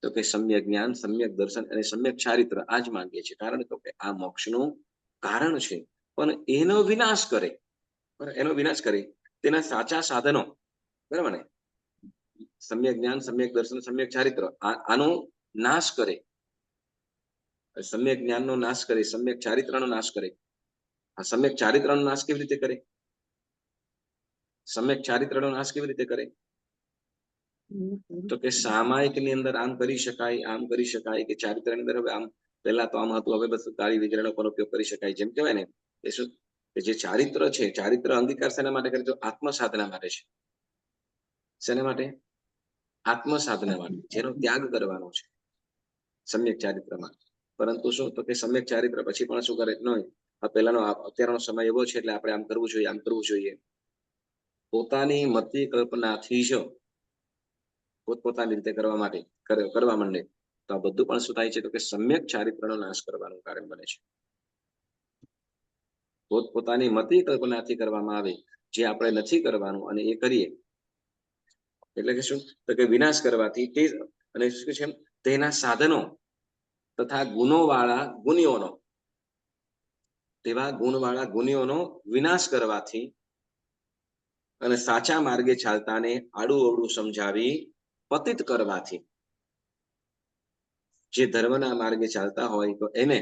તો કે સમ્યક જ્ઞાન, સમ્યક દર્શન અને સમ્યક ચારિત્ર, આ જ માંગીએ છીએ. કારણ તો કે આ મોક્ષનું કારણ છે, પણ એનો વિનાશ કરે તેના સાચા સાધનો. બરાબર ને? સમ્યક જ્ઞાન, સમ્યક દર્શન, સમ્યક ચારિત્ર, આનો નાશ કરે. સમ્યક જ્ઞાનનો નાશ કરે, સમ્યક ચારિત્રનો નાશ કરે. આ સમ્યક ચારિત્રનો નાશ કેવી રીતે કરે? સમ્યક ચારિત્રનો નાશ કેવી રીતે કરે? તો કે સામાયિકની અંદર આમ કરી શકાય, આમ કરી શકાય, કે ચારિત્રની અંદર હવે આમ પહેલા તો આમ હતું, હવે બસ કાળી વિગ્રહનો પણ ઉપયોગ કરી શકાય. જેમ કહેવાય ને એ શું કે જે ચારિત્ર છે, ચારિત્ર અંગીકાર શેના માટે કરે? તો આત્મ સાધના માટે છે. શેના માટે? આત્મ સાધના માટે, જેનો ત્યાગ કરવાનો છે સમ્યક ચારિત્રમાં. પરંતુ શું તો કે સમ્યક ચારિત્ર પછી પણ શું કરે? નહીં, અત્યારનો સમય એવો છે એટલે આપણે આમ કરવું જોઈએ, આમ કરવું જોઈએ. પોતાની મતિ કલ્પનાથી જ પોતપોતાની રીતે કરવા માંડે, તો આ બધું પણ શું થાય છે? તો કે સમ્યક ચારિત્રનો નાશ કરવાનું કારણ બને છે. પોતપોતાની મતિ કલ્પનાથી કરવામાં આવે, જે આપણે નથી કરવાનું અને એ કરીએ, એટલે કે શું તો કે વિનાશ કરવાથી તે, અને શું છે તેના સાધનો તથા ગુણવાળા ગુણીઓનો વિનાશ કરવાથી અને સાચા માર્ગે ચાલતાને આડું અવળું સમજાવી પતિત કરવાથી, જે ધર્મના માર્ગે ચાલતા હોય તો એને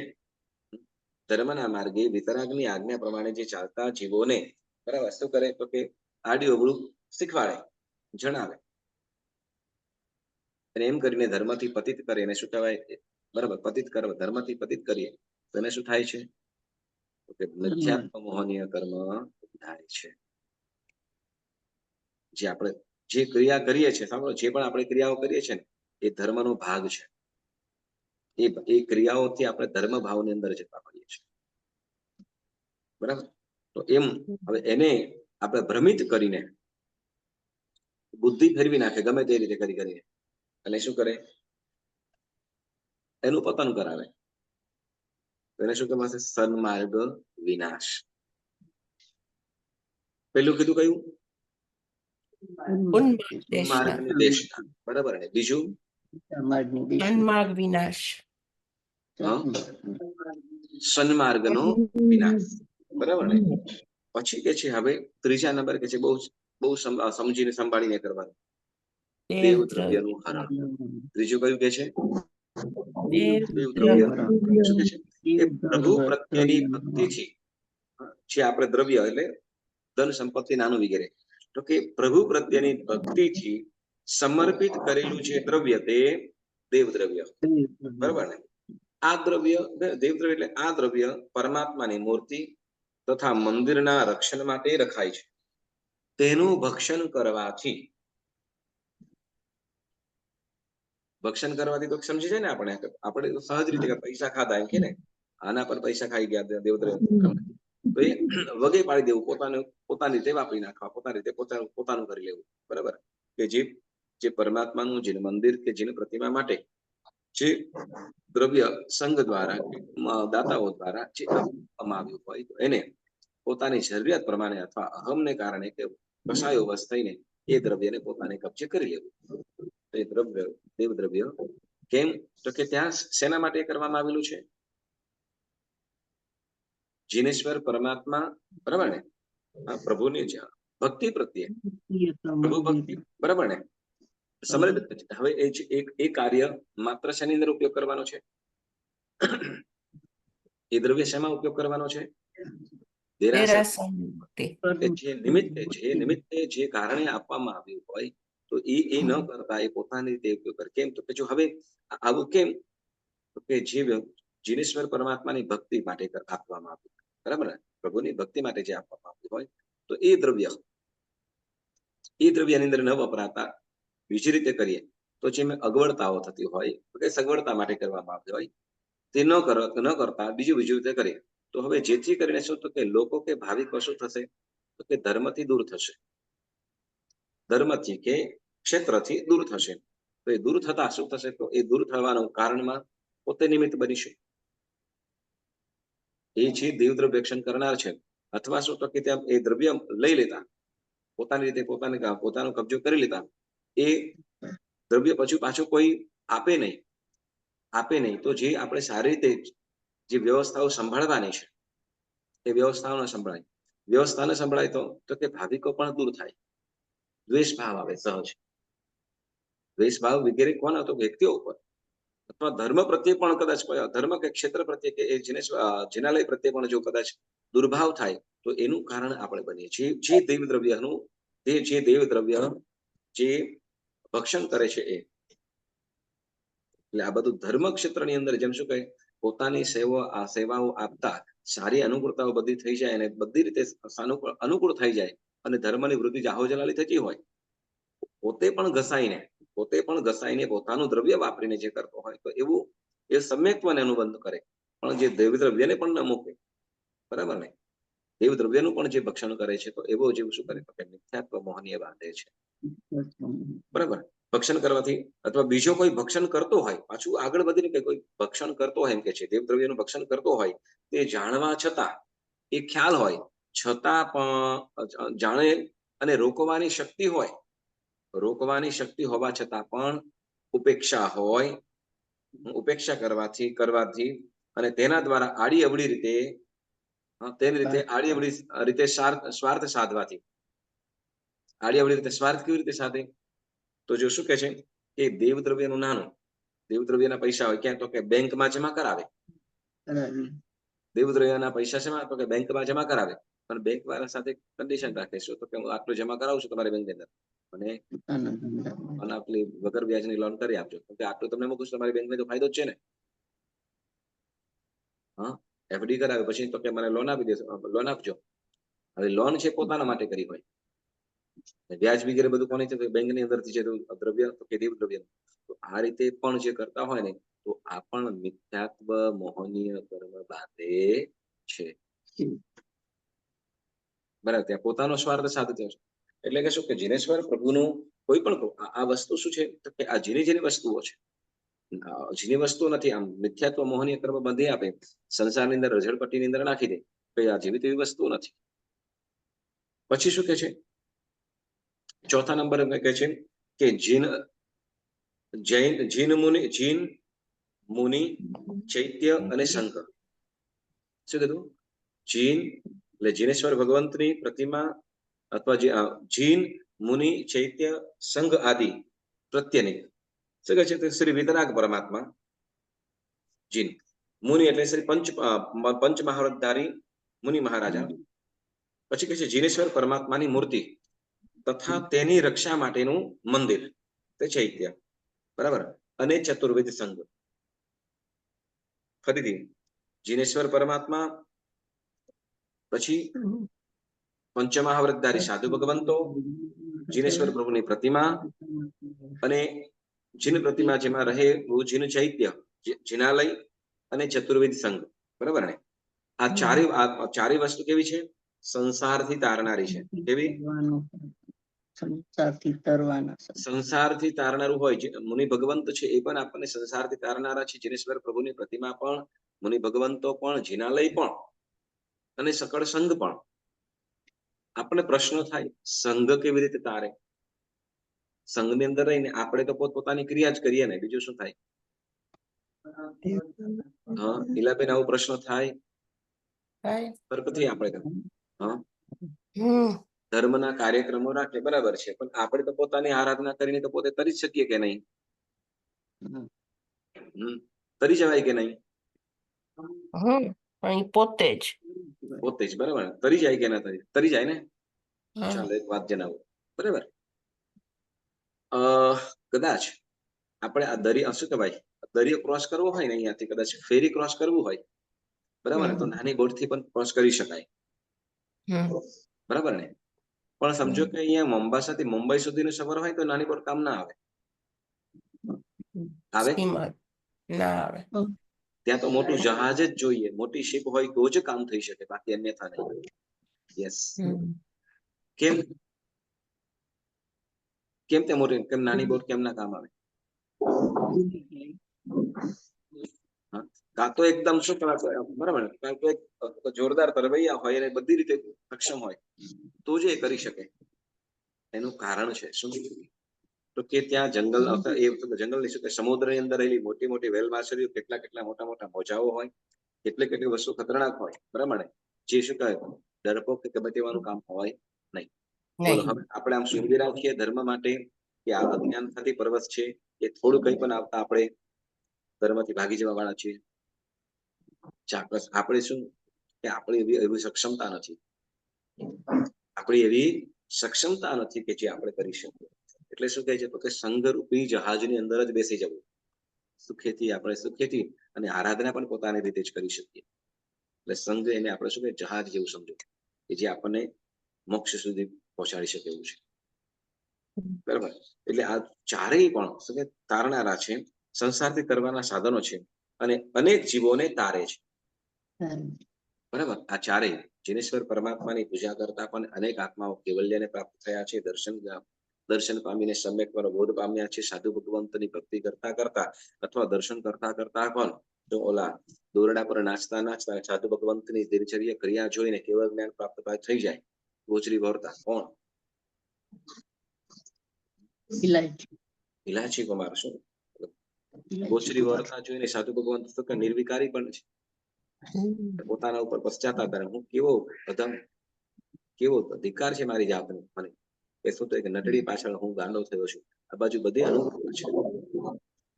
ધર્મના માર્ગે વિતરાગની આજ્ઞા પ્રમાણે જે ચાલતા જીવોને બરાબર શું કરે? તો કે આડું અવળું શીખવાડે, જણાવે. અને એમ કરીને ધર્મથી પતિત કરે એને શું કહેવાય? બરાબર, પતિત કરવા, ધર્મથી પતિત કરીએ તો એને શું થાય છે? તો કે મિથ્યાત્વ મોહનીય કર્મ થાય છે. જે ક્રિયા કરીએ છીએ, સાંભળો, જે પણ આપણે ક્રિયાઓ કરીએ છીએ ને એ ધર્મનો ભાગ છે. એ ક્રિયાઓથી આપણે ધર્મ ભાવની અંદર જતા હોઈએ છીએ. બરાબર. તો એમ હવે એને આપણે ભ્રમિત કરીને બુદ્ધિ ફેરવી નાખે ગમે તે રીતે કરીને, અને શું કરે? એનું પતન કરાવે. એને શું કહેવાશે? સન્માર્ગ વિનાશ. પેલું કીધું કયું? ઉન્માર્ગની દેશના. બરાબર ને? બીજું સન્માર્ગ વિનાશ. સન્માર્ગનો વિનાશ. બરાબર ને? પછી કે છે હવે ત્રીજા નંબર કે છે બહુ સમજીને સંભાળીને કરવાનું, દેવ દ્રવ્યનું હરણ. ત્રીજું કયું કે છે? દેવ દ્રવ્ય. શું કે છે? કે પ્રભુ પ્રત્યેની ભક્તિથી જે આપણે દ્રવ્ય એટલે ધન સંપત્તિ નાનું વગેરે, તો કે પ્રભુ પ્રત્યેની ભક્તિથી સમર્પિત કરેલું જે દ્રવ્ય તે દેવ દ્રવ્ય. બરાબર ને? આ દ્રવ્ય દેવ દ્રવ્ય એટલે આ દ્રવ્ય પરમાત્માની મૂર્તિ તથા મંદિરના રક્ષણ માટે રખાય છે. તેનું ભક્ષણ કરવાથી તો સમજી જાય ને આપણે સહજ રીતે પૈસા ખાધા એમ કે ને, આના પર પૈસા ખાઈ ગયા દેવદ્રવ્ય, તો એ વગે પાડી દેવું, પોતાની રીતે વાપરી નાખવા, પોતાની રીતે પોતાનું કરી લેવું. બરાબર? કે જે પરમાત્માનું જે મંદિર કે જેની પ્રતિમા માટે જે દ્રવ્ય સંઘ દ્વારા દાતાઓ દ્વારા જે આપવામાં આવ્યું હોય તો એને પોતાની જરૂરિયાત પ્રમાણે અથવા અહમને કારણે કે કશાયો વશ થઈને એ દ્રવ્યને પોતાને કબજે કરી લેવું. એ દ્રવ્ય દેવ દ્રવ્ય કેમ? તો કે ત્યાં શેના માટે કરવામાં આવેલું છે? જીનેશ્વર પરમાત્મા, બરાબર ને? પ્રભુની ભક્તિ પ્રત્યે પ્રભુ ભક્તિ, બરાબર ને? હવે એ કાર્ય માત્ર શેની અંદર ઉપયોગ કરવાનો છે? એ દ્રવ્ય શેમાં ઉપયોગ કરવાનો છે? જે નિમિત્તે જે કારણે આપવામાં આવ્યું હોય તો એ ન કરતા એ પોતાની રીતે ઉપયોગ કરે. કેમ? તો કે જો હવે આવું કેમ? તો કે જે જીનેશ્વર પરમાત્માની ભક્તિ માટે આપવામાં આવ્યું, બરાબર ને? પ્રભુની ભક્તિ માટે જે આપવામાં આવ્યું હોય તો એ દ્રવ્યની અંદર ન વપરાતા બીજી રીતે કરીએ તો જે અગવડતાઓ થતી હોય કે સગવડતા માટે કરવામાં આવતી હોય તે ન કરતા બીજું રીતે કરીએ તો હવે જેથી કરીને શું તો કે લોકો કે ભાવિકો શું થશે? તો કે ધર્મથી દૂર થશે, ધર્મથી કે ક્ષેત્રથી દૂર થશે. તો એ દૂર થતા શું થશે? તો એ દૂર થવાનું કારણમાં પોતે નિમિત્ત બનીશું. એ છે દેવદ્રવ્ય રક્ષણ કરનાર છે. અથવા શું તો કે ત્યાં એ દ્રવ્ય લઈ લેતા પોતાની રીતે પોતાનો કબજો કરી લેતા, એ દ્રવ્ય પછી પાછું કોઈ આપે નહીં તો જે આપણે સારી રીતે જે વ્યવસ્થાઓ સંભાળવાની છે એ વ્યવસ્થાઓ ન સંભળાય તો કે ભાવિકો પણ દૂર થાય, દ્વેષ ભાવ આવે, સહજ દ્વેષ ભાવ વગેરે કોણ હતો? વ્યક્તિઓ ઉપર અથવા ધર્મ પ્રત્યે પણ કદાચ ધર્મ કે ક્ષેત્ર પ્રત્યે કે જિનાલય પ્રત્યે પણ જો કદાચ દુર્ભાવ થાય તો એનું કારણ આપણે બનીએ છીએ. જે દેવ દ્રવ્ય જે ભક્ષણ કરે છે એટલે આ બધું ધર્મ ક્ષેત્રની અંદર જેમ શું કહે પોતાની સેવાઓ આપતા સારી અનુકૂળતાઓ બધી થઈ જાય અને બધી રીતે અનુકૂળ થઈ જાય અને ધર્મની વૃદ્ધિ જાહો જલાલી થતી હોય, પોતે પણ ઘસાઈને પોતાનું દ્રવ્ય વાપરીને જે કરતો હોય તો એવું એ સમ્યક્ત્વને અનુબંધ કરે, પણ જે દેવ દ્રવ્યને પણ ન મૂકે, બરાબર ને? દેવ દ્રવ્યનું પણ જે ભક્ષણ કરે છે તો એવો જેવું શું કરે? મિથ્યાત્વ મોહનીય બાંધે છે, બરાબર? ભક્ષણ કરવાથી અથવા બીજો કોઈ ભક્ષણ કરતો હોય, પાછું આગળ વધીને કે કોઈ ભક્ષણ કરતો હોય એમ કે છે દેવ દ્રવ્યનું ભક્ષણ કરતો હોય તે જાણવા છતાં, એ ખ્યાલ હોય છતાં પણ જાણે અને રોકવાની શક્તિ હોવા છતાં પણ ઉપેક્ષા કરવાથી અને તેના દ્વારા આડી અવળી રીતે સ્વાર્થ સાધવાથી, આડી અવળી રીતે સ્વાર્થ કેવી રીતે સાધે? તો જો શું કે છે કે દેવ દ્રવ્યના પૈસા હોય ક્યાં? તો કે બેંકમાં જમા કરાવે. દેવ દ્રવ્યના પૈસા શેમાં? તો કે બેંકમાં જમા કરાવે. પણ બેંક વાળા સાથે કન્ડિશન રાખે છે તો કે હું આટલું જમા કરાવું છું તમારી બેંકની અંદર અને આટલી વગર વ્યાજની લોન કરી આપજો, કે આટલું તમને મૂકું છું તમારી બેંકમાં તો ફાયદો જ છે ને. એફડી કરાવે પછી તો કે મને લોન આપજો. હવે લોન છે પોતાના માટે કરી હોય, વ્યાજ વગેરે બધું કોની છે? બેંકની અંદરથી છે દ્રવ્ય તો કે દેવ દ્રવ્ય. તો આ રીતે પણ જે કરતા હોય ને તો આ પણ મિથ્યાત્વ મોહનીય કર્મ બાંધે છે, બરાબર? ત્યાં પોતાનો સ્વાર્થ સાધતો છે. એટલે કે શું કે જીનેશ્વર પ્રભુનું કોઈ પણ આ વસ્તુ શું છે તો કે આ જેની વસ્તુઓ છે, જેની વસ્તુ નથી. આમ મિથ્યાત્વ મોહનીય કર્મ બાંધી આપે, સંસારની અંદર રઝળપટ્ટીની અંદર નાખી દે, તો આ જેવી તેવી વસ્તુ નથી. પછી શું કે છે? ચોથા નંબર કહે છે કે જીન મુનિ ચૈત્ય અને શંકર. શું કીધું? જીન એટલે જીનેશ્વર ભગવંતની પ્રતિમા અથવા જીન મુનિ ચૈત્ય સંઘ આદિ પ્રત્યેની શું કહે છે શ્રી વિતરાગ પરમાત્મા જીન મુનિ એટલે શ્રી પંચ મહાવતધારી મુનિ મહારાજા પછી કહે છે જીનેશ્વર પરમાત્માની મૂર્તિ તથા તેની રક્ષા માટેનું મંદિર તે ચૈત્ય બરાબર અને ચતુર્વેદ સંઘ ફરીથી જીનેશ્વર પરમાત્મા પછી પંચમહાવૃતધારી સાધુ ભગવંતો જીનેશ્વર પ્રભુની પ્રતિમા અને જીન પ્રતિમા જેમાં રહે જીન ચૈત્ય જીનાલય અને ચતુર્વેદ સંઘ બરાબર ને આ ચારે વસ્તુ કેવી છે સંસારથી તારનારી છે કેવી સંસારથી તારનારું હોય જે મુનિ ભગવંત છે એ પણ આપણને સંસારથી તારનારા છે જીનેશ્વર પ્રભુની પ્રતિમા પણ મુનિ ભગવંતો પણ જીનાલય પણ અને સકળ સંઘ પણ આપણને પ્રશ્ન થાય સંઘ કેવી રીતે તારે સંઘની અંદર રહીને આપણે તો પોતપોતાની ક્રિયા જ કરીએ ને બીજું શું થાય હા ઈલાબેન આવો પ્રશ્ન થાય પછી આપણે હા ધર્મના કાર્યક્રમો રાખે બરાબર છે પણ આપણે તો પોતાની આરાધના કરીને તો પોતે કરી જ શકીએ કે નહીં કરી જવાય કે નહીં પોતે જ બરાબર તરી જાય કે ના તરી જાય ને ચાલો એક વાત જણાવું બરાબર કદાચ આપણે આ દરિયા શું કહેવાય દરિયો ક્રોસ કરવો હોય ને અહીંયાથી કદાચ ફેરી ક્રોસ કરવું હોય બરાબર ને તો નાની બોટ થી પણ ક્રોસ કરી શકાય બરાબર ને પણ સમજો કે અહીંયા મોમ્બાસાથી મુંબઈ સુધીનો સફર હોય તો નાની બોટ કામ ના આવે આવે ત્યાં તો મોટું જહાજ જ જોઈએ મોટી શિપ હોય તો જ કામ થઈ શકે બાકી અન્યથા નહીં યસ કેમ કેમ તે મોટી કેમ નાની બોટ કેમ ના કામ આવે કાં તો એકદમ શું કહેવાય બરાબર કારણ કે જોરદાર તરવૈયા હોય અને બધી રીતે સક્ષમ હોય તો જ એ કરી શકે એનું કારણ છે શું તો કે ત્યાં જંગલ જંગલની શું કે સમુદ્રની અંદર રહેલી મોટી મોટી વેલ માછલીઓ કેટલા મોટા મોટા મોજાઓ હોય કેટલી વસ્તુ ખતરનાક હોય બરાબર ને જે શું કહે ડરપોક કે ગમે તેવાનું કામ હોય નહીં બોલો હવે આપણે આમ સુંદર રાખીએ ધર્મ માટે કે આ અજ્ઞાન થતી પર્વત છે એ થોડું કંઈ પણ આવતા આપણે ધર્મથી ભાગી જવા વાળા છીએ ચાકસ આપણે શું કે આપણી એવી સક્ષમતા નથી આપણી એવી સક્ષમતા નથી કે જે આપણે કરી શકીએ એટલે શું કહે છે તો કે સંઘરૂપી જહાજની અંદર જ બેસી જવું સુખેથી આપણે સુખેથી અને આરાધના પણ પોતાની રીતે જ કરી શકીએ એટલે સંઘ એને આપણે શું કહે જહાજ જેવું સમજો કે જે આપણને મોક્ષ સુધી પહોંચાડી શકે એવું છે બરાબર એટલે આ ચારેય પણ શું કે તારનારા છે સંસારથી કરવાના સાધનો છે અને અનેક જીવોને તારે છે બરાબર આ ચારેય જીનેશ્વર પરમાત્માની પૂજા કરતા પણ અનેક આત્માઓ કેવલ્યને પ્રાપ્ત થયા છે દર્શન પામીને સમ્યક બોધ પામ્યા છે સાધુ ભગવંતની ભક્તિ કરતા કરતા અથવા દર્શન કરતા કરતા પણ જો ઓલા દોરડા પર નાચતા સાધુ ભગવંતની દિનચર્યા ક્રિયા જોઈને કેવળ જ્ઞાન પ્રાપ્ત થઈ જાય ગોચરી વરતા કોણ ઇલાયચી કુમાર શું ગોચરી વરતા જોઈને સાધુ ભગવંત નિર્વિકારી પણ છે પોતાના ઉપર પશ્ચાતાપ કરે હું કેવો ધિકાર છે મારી જાતને મને એ શું તો એક નટડી પાછળ હું ગાંડો થયો છું આ બાજુ બધી અનુભવ છે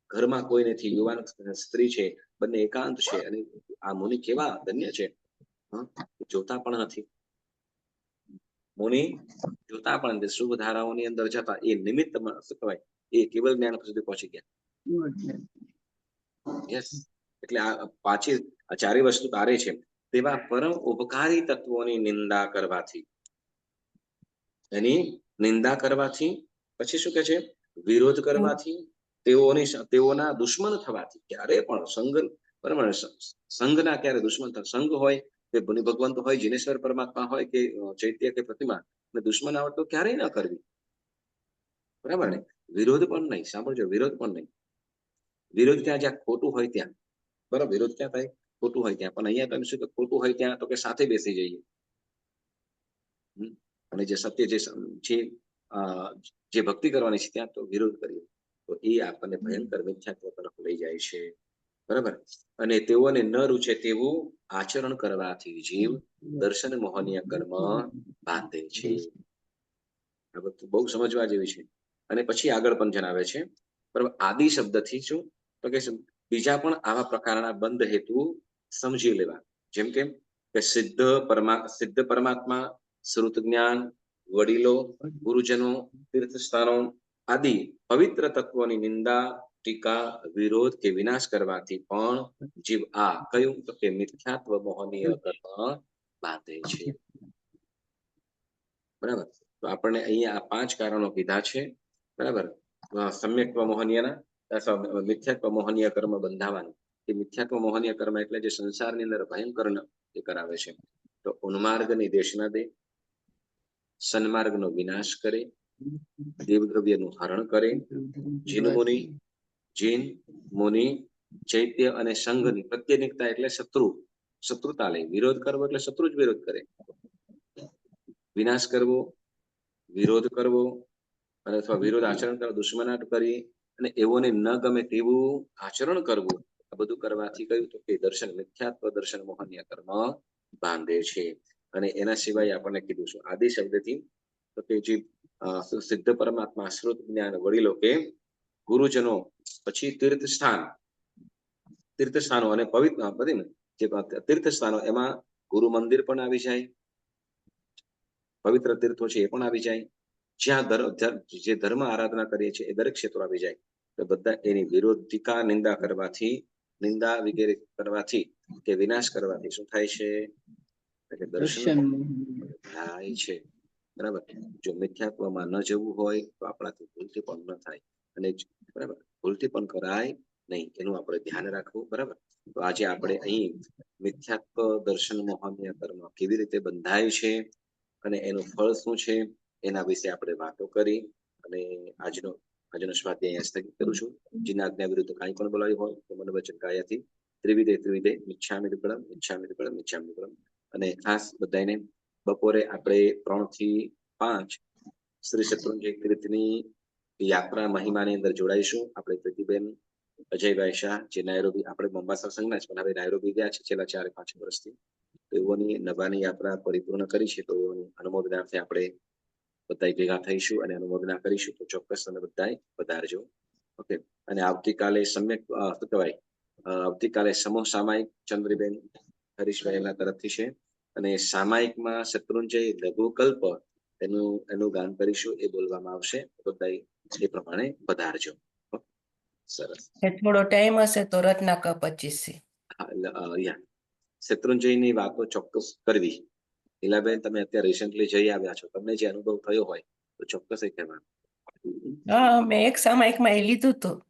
ઘરમાં કોઈ નથી યુવાન સ્ત્રી છે બંને એકાંત છે અને આ મુનિ કેવા ધન્ય છે જોતા પણ નથી મુનિ જોતા પણ શુભ ધારાઓની અંદર જતા એ નિમિત્ત શું કહેવાય એ કેવલ જ્ઞાન સુધી પહોંચી ગયા યસ એટલે આ પાછી આ ચારે વસ્તુ તારે છે તેવા પરમ ઉપકારી તત્વોની નિંદા કરવાથી એની નિંદા કરવાથી પછી શું કે છે વિરોધ કરવાથી તેઓના દુશ્મન થવાથી ક્યારે પણ સંઘના ક્યારે દુશ્મન સંઘ હોય કે ભગવંત હોય જીનેશ્વર પરમાત્મા હોય કે ચૈત્ય કે પ્રતિમા દુશ્મન આવડતો ક્યારેય ના કરવી બરાબર ને વિરોધ પણ નહીં સાંભળજો વિરોધ પણ નહીં વિરોધ ત્યાં જ્યાં ખોટું હોય ત્યાં બરાબર વિરોધ ક્યાં થાય ખોટું હોય ત્યાં પણ અહીંયા તમે શું કે ખોટું હોય ત્યાં તો કે સાથે બેસી જઈએ અને જે સત્ય જે ભક્તિ કરવાની છે ત્યાં તો વિરોધ કરીએ તો એ આપણને ભયંકર મિથ્યાત્વ તરફ લઈ જાય છે બરાબર. અને તેઓને ન રૂચે તેવું આચરણ કરવાથી જીવ દર્શન મોહનીય કર્મ બાંધે છે. આ બધું બહુ સમજવા જેવી છે. અને પછી આગળ પણ જણાવે છે, બરાબર. આદિ શબ્દથી શું તો કે બીજા પણ આવા પ્રકારના બંધ હેતુ સમજી લેવા. જેમ કે સિદ્ધ પરમાત્મા, શ્રુત જ્ઞાન, વડીલો, ગુરુજનો, તીર્થસ્થાનો આદિ પવિત્ર તત્વોની નિંદા, ટીકા, વિરોધ કે વિનાશ કરવાથી પણ જીવ આ કયું તો કે મિથ્યાત્વ મોહનીય કર્મ બાંધે છે. બરાબર. તો આપણને અહીંયા આ 5 કારણો કીધા છે. બરાબર. સમ્યક્ત્વ મોહનીયના અથવા મિથ્યાત્વ મોહનીય કર્મ બંધાવાનું. એ મિથ્યાત્વ મોહનીય કર્મ એટલે જે સંસારની અંદર ભયંકર એ કરાવે છે. તો ઉન્માર્ગની દેશના દે, સન્માર્ગનો વિનાશ કરે, દેવદ્રવ્યનું હરણ કરે, જીન મુનિ ચૈત્ય અને સંઘની પ્રત્યેનિકતા એટલે શત્રુતા લે. વિરોધ કરવો એટલે શત્રુ જ વિરોધ કરે. વિનાશ કરવો, વિરોધ કરવો અને અથવા વિરોધ આચરણ કરવા, દુશ્મનાટ કરી અને એવોને ન ગમે તેવું આચરણ કરવું, આ બધું કરવાથી કયું તો કે દર્શન મિથ્યાત્વ દર્શન મોહનીય કર્મ બાંધે છે. અને એના સિવાય આપણને કીધું છું આદિ શબ્દથી તો કે જે સિદ્ધ પરમાત્મા, શ્રુત જ્ઞાન, વડીલો કે ગુરુજનો, પછી તીર્થસ્થાનો અને પવિત્ર બધી જે તીર્થસ્થાનો એમાં ગુરુ મંદિર પણ આવી જાય, પવિત્ર તીર્થો છે એ પણ આવી જાય, જ્યાં જે ધર્મ આરાધના કરીએ છીએ એ દરેક ક્ષેત્રો આવી જાય. તો બધા એની વિરોધ, ટીકા, નિંદા કરવાથી, નિંદા વગેરે કરવાથી કે વિનાશ કરવાથી શું થાય છે? એટલે દર્શન થાય છે. બરાબર. જો મિથ્યાત્વમાં ન જવું હોય તો આપણાથી ભૂલથી પણ ન થાય અને બરાબર ભૂલથી પણ કરાય નહીં, એનું આપણે ધ્યાન રાખવું. બરાબર. તો આજે આપણે અહીં મિથ્યાત્વ દર્શન મોહનીય કર્મ કેવી રીતે બંધાય છે અને એનું ફળ શું છે એના વિશે આપણે વાતો કરી અને આજનો સ્વાધ્યાય સ્થગિત કરું છું. જેના આજ્ઞા વિરુદ્ધ કાંઈ પણ બોલાયું હોય તો મને વચન કાયાથી ત્રિવિધે મિચ્છામિ દુક્કડમ મિચ્છામિ દુક્કડમ મિચ્છામિ દુક્કડમ. અને ખાસ બધાને બપોરે આપણે 3 થી 5 શ્રી શત્રુંજય તીર્થની યાત્રા મહિમાની અંદર જોડાઈશું. આપણે પ્રીતિબેન, અજયભાઈ શાહ જે નાયરોબી, આપણે મોમ્બાસા સંઘના જ પણ હવે નાયરોબી ગયા છે છેલ્લા 4-5 વર્ષથી. તો એઓની નભાની યાત્રા પરિપૂર્ણ કરી છે. તો એઓની અનુમોદનાર્થે આપણે બધા ભેગા થઈશું અને અનુમોદના કરીશું. તો ચોક્કસ તમે બધા પધારજો. ઓકે. અને આવતીકાલે સમ્યક શું કહેવાય, આવતીકાલે સમૂહ સામાયિક ચંદ્રીબેન હરીશભાઈ એના તરફથી છે અને સામાયિકમાં શત્રુંજય લઘુકલ્પ એનું ગાન કરીશું, એ બોલવામાં આવશે. બધા એ પ્રમાણે પધારજો. સરસ. થોડો ટાઈમ હશે તો રત્ના ક 25 શત્રુંજયની વાતો ચોક્કસ કરવી. લીલાબેન, તમે અત્યારે રિસેન્ટલી જઈ આવ્યા છો, તમને જે અનુભવ થયો હોય તો ચોક્કસ એ કહેવાનું. હા, મેં એક સામાયિકમાં એ લીધું હતું.